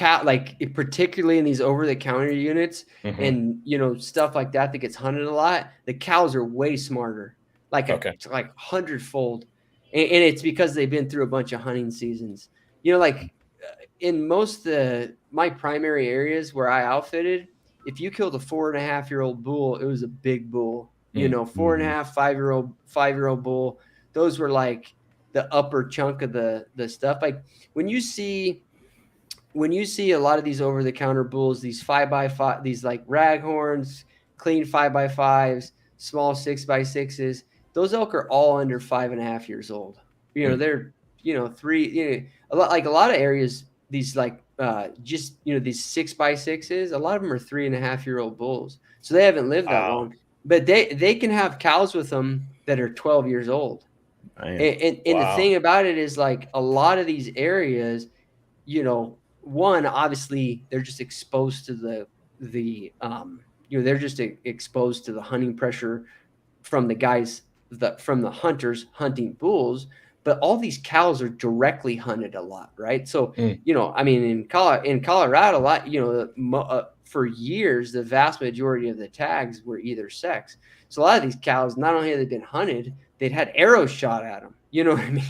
particularly in these over-the-counter units and stuff like that gets hunted a lot, the cows are way smarter, like 100-fold, and it's because they've been through a bunch of hunting seasons. In most my primary areas where I outfitted, if you killed a 4.5-year-old bull, it was a big bull. 4.5, 5-year-old bull. Those were like the upper chunk of the stuff. Like when you see when you see a lot of these over-the-counter bulls, these 5x5, these like raghorns, clean 5x5s, small 6x6s, those elk are all under 5.5 years old. They're three. A lot of areas. These like just these 6x6s. A lot of them are 3.5-year-old bulls, so they haven't lived that long. But they can have cows with them that are 12 years old. And the thing about it is, like, a lot of these areas, one, obviously they're just exposed to they're just exposed to the hunting pressure from the guys from the hunters hunting bulls, but all these cows are directly hunted a lot, right? So, I mean, in Colorado, a lot, for years, the vast majority of the tags were either sex. So a lot of these cows, not only have they been hunted, they'd had arrows shot at them. You know what I mean?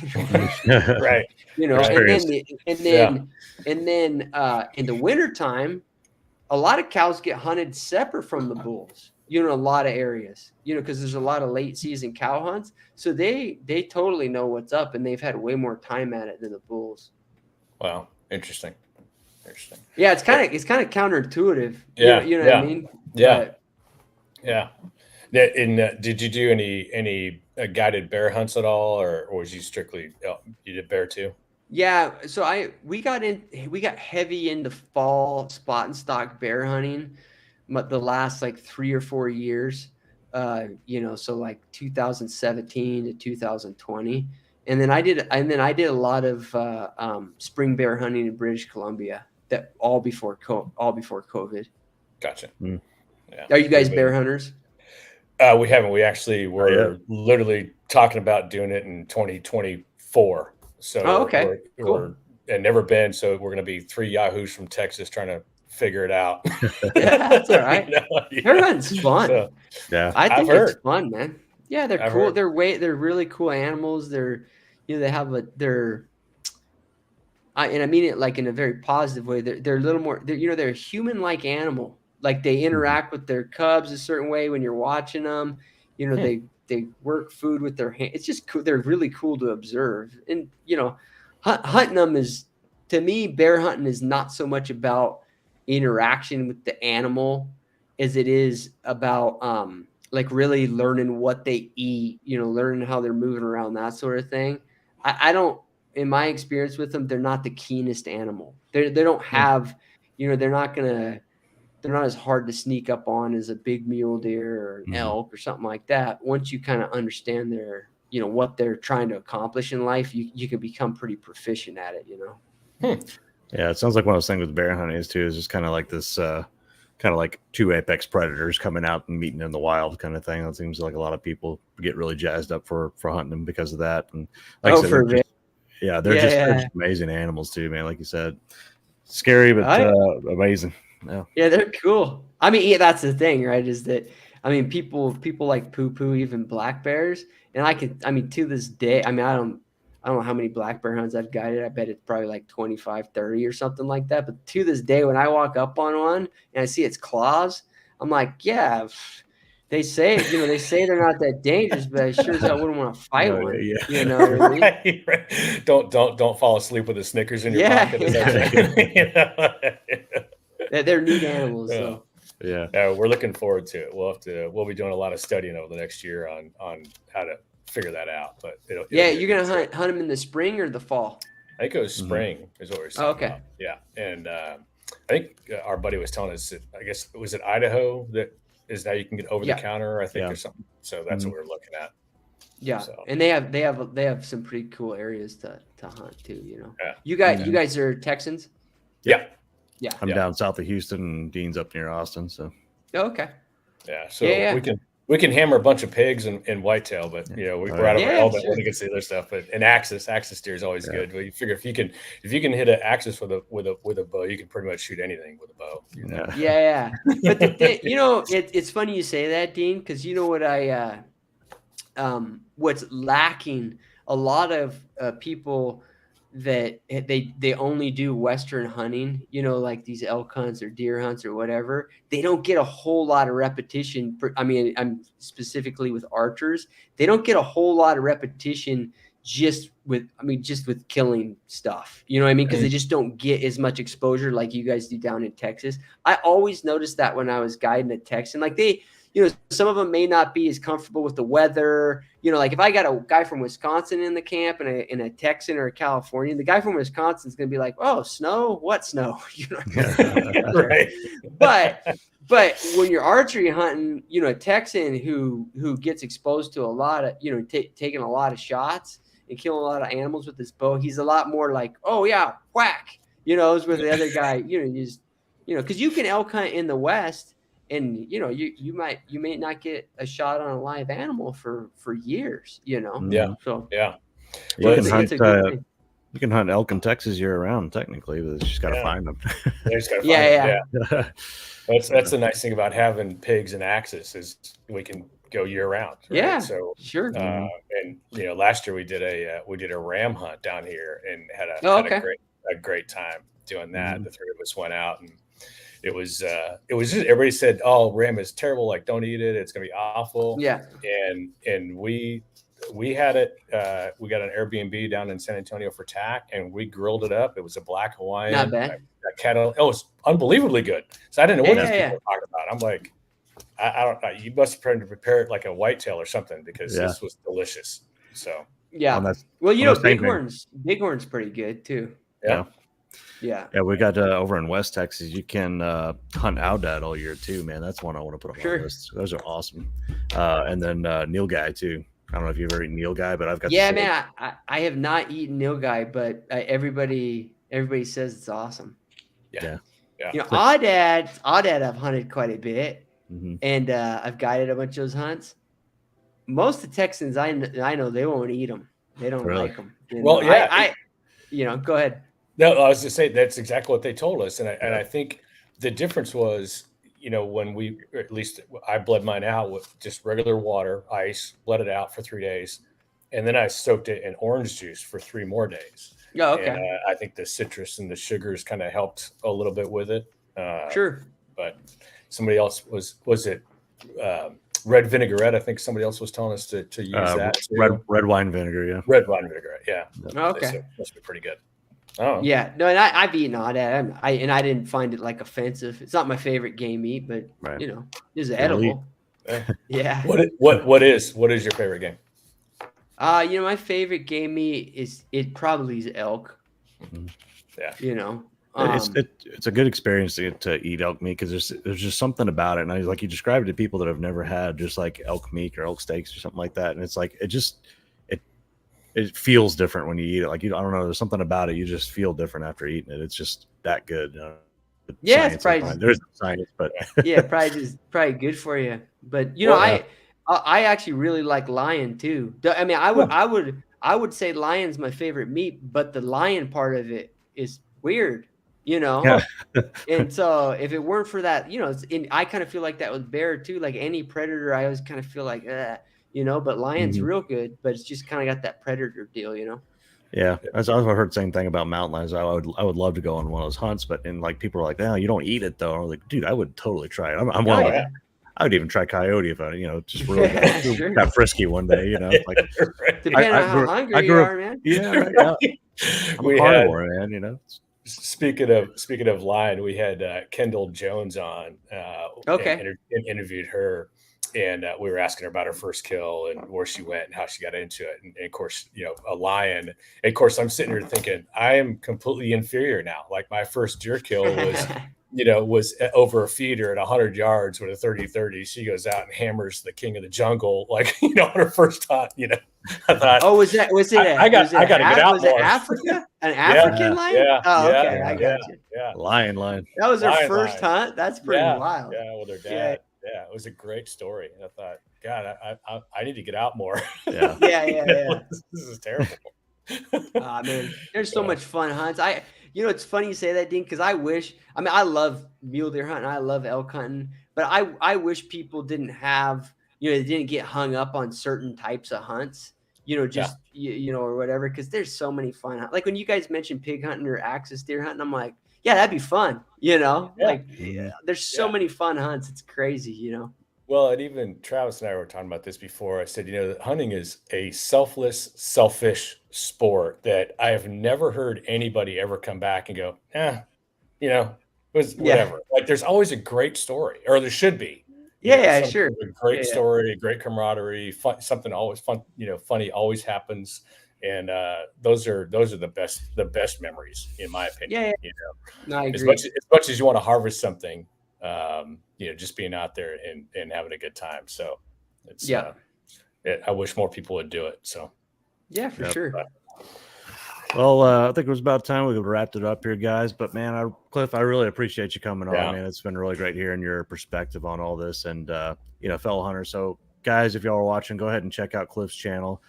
Right. And then in the wintertime, a lot of cows get hunted separate from the bulls, in a lot of areas, because there's a lot of late season cow hunts. So they totally know what's up, and they've had way more time at it than the bulls. Wow. Interesting. Yeah. It's kind of counterintuitive. Yeah. You know what I mean? Yeah. Yeah. And did you do any guided bear hunts at all, or was you strictly, you did bear too? Yeah, so we got heavy into fall spot and stock bear hunting, but the last like 3 or 4 years, so like 2017 to 2020, and then I did a lot of spring bear hunting in British Columbia, that all before COVID. Gotcha. Yeah. Are you guys bear hunters? We haven't. We actually were literally talking about doing it in 2024. So okay. We're never been. So we're going to be 3 yahoos from Texas trying to figure it out. Yeah, that's all right. Bear hunting's fun. So, yeah, I think it's fun, man. Yeah, they're cool. They're really cool animals. They're, they have and I mean it like in a very positive way. They're a little more. They're a human-like animal. Like, they interact with their cubs a certain way when you're watching them. They work food with their hands. It's just cool. They're really cool to observe. And, hunting them is, to me, bear hunting is not so much about interaction with the animal as it is about like really learning what they eat, learning how they're moving around, that sort of thing. I don't, in my experience with them, they're not the keenest animal. They don't have, they're not as hard to sneak up on as a big mule deer or an elk or something like that. Once you kind of understand their, what they're trying to accomplish in life, you can become pretty proficient at it, Yeah, it sounds like one of those things with bear hunting is just kind of like this, kind of like two apex predators coming out and meeting in the wild kind of thing. It seems like a lot of people get really jazzed up for hunting them because of that. And like I said, they're just amazing animals too, man. Like you said, scary but amazing. Yeah, they're cool. I mean, that's the thing, right? Is that, I mean, people like poo even black bears, and to this day, I don't know how many black bear hunts I've guided. I bet it's probably like 25, 30 or something like that. But to this day, when I walk up on one and I see its claws, I'm like, yeah, they say they're not that dangerous, but I sure as hell wouldn't want to fight one. Yeah. You know what I mean? Right. Don't fall asleep with a Snickers in your pocket. They're neat animals. So. Yeah, we're looking forward to it. We'll be doing a lot of studying over the next year on how to figure that out. But you're gonna hunt them in the spring or the fall? I think it was spring is what we're talking about. Yeah, and I think our buddy was telling us that, I guess, was it Idaho that is now you can get over the counter, I think, or something. So that's what we're looking at. Yeah, and they have some pretty cool areas to hunt too. Yeah. You guys are Texans? Yeah. Yeah, I'm down south of Houston, and Dean's up near Austin. So, okay. Yeah, so we can hammer a bunch of pigs and whitetail, but we're out of all that when it gets to the other stuff. But an axis deer is always good. Well, you figure if you can hit an axis with a bow, you can pretty much shoot anything with a bow. Yeah. But it's funny you say that, Dean, because what what's lacking, a lot of people that they only do Western hunting, like these elk hunts or deer hunts or whatever, they don't get a whole lot of repetition. I'm specifically with archers. They don't get a whole lot of repetition just with killing stuff, you know what I mean? Because they just don't get as much exposure like you guys do down in Texas. I always noticed that when I was guiding a Texan, like some of them may not be as comfortable with the weather. Like if I got a guy from Wisconsin in the camp and a Texan or a Californian, the guy from Wisconsin is going to be like, "Oh, snow? What snow?" Right. But when you're archery hunting, a Texan who gets exposed to a lot of, taking a lot of shots and killing a lot of animals with his bow, he's a lot more like, "Oh yeah, whack," is with the other guy, because you can elk hunt in the West. And you may not get a shot on a live animal for years, Yeah. So yeah, You well, can hunt elk in Texas year round, technically, but you just got to find them. You just gotta find them. That's the nice thing about having pigs and axes is we can go year round. Right? Yeah, so sure. And last year we did a ram hunt down here and had a great time doing that. The three of us went out and it was just everybody said, "Oh, ram is terrible. Like, don't eat it. It's gonna be awful." Yeah. And we had it. We got an Airbnb down in San Antonio for tack, and we grilled it up. It was a black Hawaiian. Not bad. Kettle. It was unbelievably good. So I didn't know what these people were talking about. I'm like, I don't. You must have prepare it like a whitetail or something because this was delicious. So yeah. Bighorn's pretty good too. Yeah. Yeah. Yeah, we got over in West Texas. You can hunt Outdoorsman all year too, man. That's one I want to put on my list. Those are awesome. And then Nilgai too. I don't know if you've ever eaten Nilgai, but I've got. Yeah, man. I have not eaten Nilgai, but everybody says it's awesome. Yeah. Audad I've hunted quite a bit, and I've guided a bunch of those hunts. Most of the Texans I know they won't eat them. They don't like them. Well, yeah. Go ahead. No, I was just saying that's exactly what they told us, and I think the difference was, when at least I bled mine out with just regular water, ice, bled it out for 3 days, and then I soaked it in orange juice for 3 more days. Oh, okay. And I think the citrus and the sugars kind of helped a little bit with it. Sure. But somebody else was it red vinaigrette? I think somebody else was telling us to use that. Red wine vinegar, yeah. Red wine vinaigrette, yeah. Oh, okay. Must be pretty good. Oh yeah, no, and I've eaten Audad, and I didn't find it like offensive. It's not my favorite game meat, but it's edible. Yeah. What is your favorite game? My favorite game meat is probably is elk. Yeah. It's a good experience to eat elk meat because there's just something about it, and like you described it to people that have never had just like elk meat or elk steaks or something like that, and it's like it feels different when you eat it. Like I don't know, there's something about it you just feel different after eating it. It's just that good. Yeah, it's probably there's no science, but yeah, probably good for you. But I actually really like lion too. I mean, I would say lion's my favorite meat, but the lion part of it is weird, Yeah. And so if it weren't for that, I kind of feel like that with bear too. Like any predator, I always kind of feel like, but lion's real good, but it's just kind of got that predator deal, Yeah, I've heard the same thing about mountain lions. I would love to go on one of those hunts, but like people are like, "No, you don't eat it though." I'm like, dude, I would totally try it. I'm one of them. I would even try coyote if I, just really got frisky one day, Like, depending on how hungry you are, man. Yeah, right. I'm a carnivore, man. Speaking of lion, we had Kendall Jones on. And interviewed her. And we were asking her about her first kill and where she went and how she got into it. And of course, a lion. And of course, I'm sitting here thinking I am completely inferior now. Like my first deer kill was, was over a feeder at 100 yards with a 30-30. She goes out and hammers the king of the jungle, like, on her first hunt, I thought, was it? I got to get out. Was it Africa? An African lion? Yeah. Oh, okay. I got you. Yeah. Lion. That was her first hunt. That's pretty wild. Yeah. With her dad. Yeah, it was a great story. And I thought, God, I need to get out more. Yeah. This is terrible. Man, there's so much fun hunts. It's funny you say that, Dean, because I love mule deer hunting. I love elk hunting, but I wish people didn't have, they didn't get hung up on certain types of hunts, or whatever, because there's so many fun hunts. Like when you guys mentioned pig hunting or axis deer hunting, I'm like, yeah, that'd be fun, there's so many fun hunts. It's crazy, Well, and even Travis and I were talking about this before. I said, that hunting is a selfless, selfish sport that I have never heard anybody ever come back and go, it was Yeah. whatever. Like there's always a great story, or there should be. Yeah, Some sure. a great Yeah. story, a great camaraderie, something always fun, funny always happens. And those are the best memories, in my opinion. Yeah. No, I As agree. much as you want to harvest something, just being out there and having a good time. So it's I wish more people would do it. So yeah, for sure. Well, I think it was about time we wrapped it up here, guys. But man, Cliff, I really appreciate you coming on, man. It's been really great hearing your perspective on all this, and fellow hunters. So, guys, if y'all are watching, go ahead and check out Cliff's channel,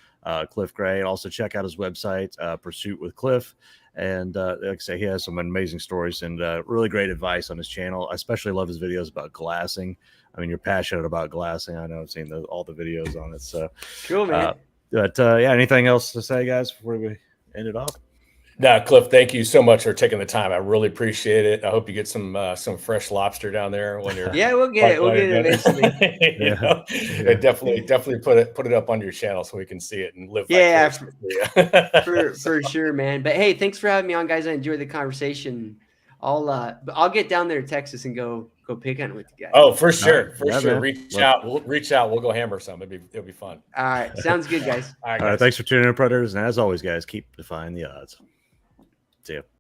Cliff Gray. Also, check out his website, Pursuit with Cliff. And like I say, he has some amazing stories and really great advice on his channel. I especially love his videos about glassing. I mean, you're passionate about glassing. I know I've seen all the videos on it. So cool, man. Anything else to say, guys, before we end it off? No, Cliff, thank you so much for taking the time. I really appreciate it. I hope you get some fresh lobster down there when you're. Yeah, we'll get it. We'll get it eventually. Definitely put it up on your channel so we can see it and live. Yeah, for sure, man. But hey, thanks for having me on, guys. I enjoyed the conversation. I'll get down there to Texas and go pig hunting with you guys. Oh, for sure, sure. Man. Reach out. We'll reach out. We'll go hammer some. It'll be fun. All right, sounds good, guys. All right, thanks for tuning in, Predators. And as always, guys, keep defying the odds. See ya.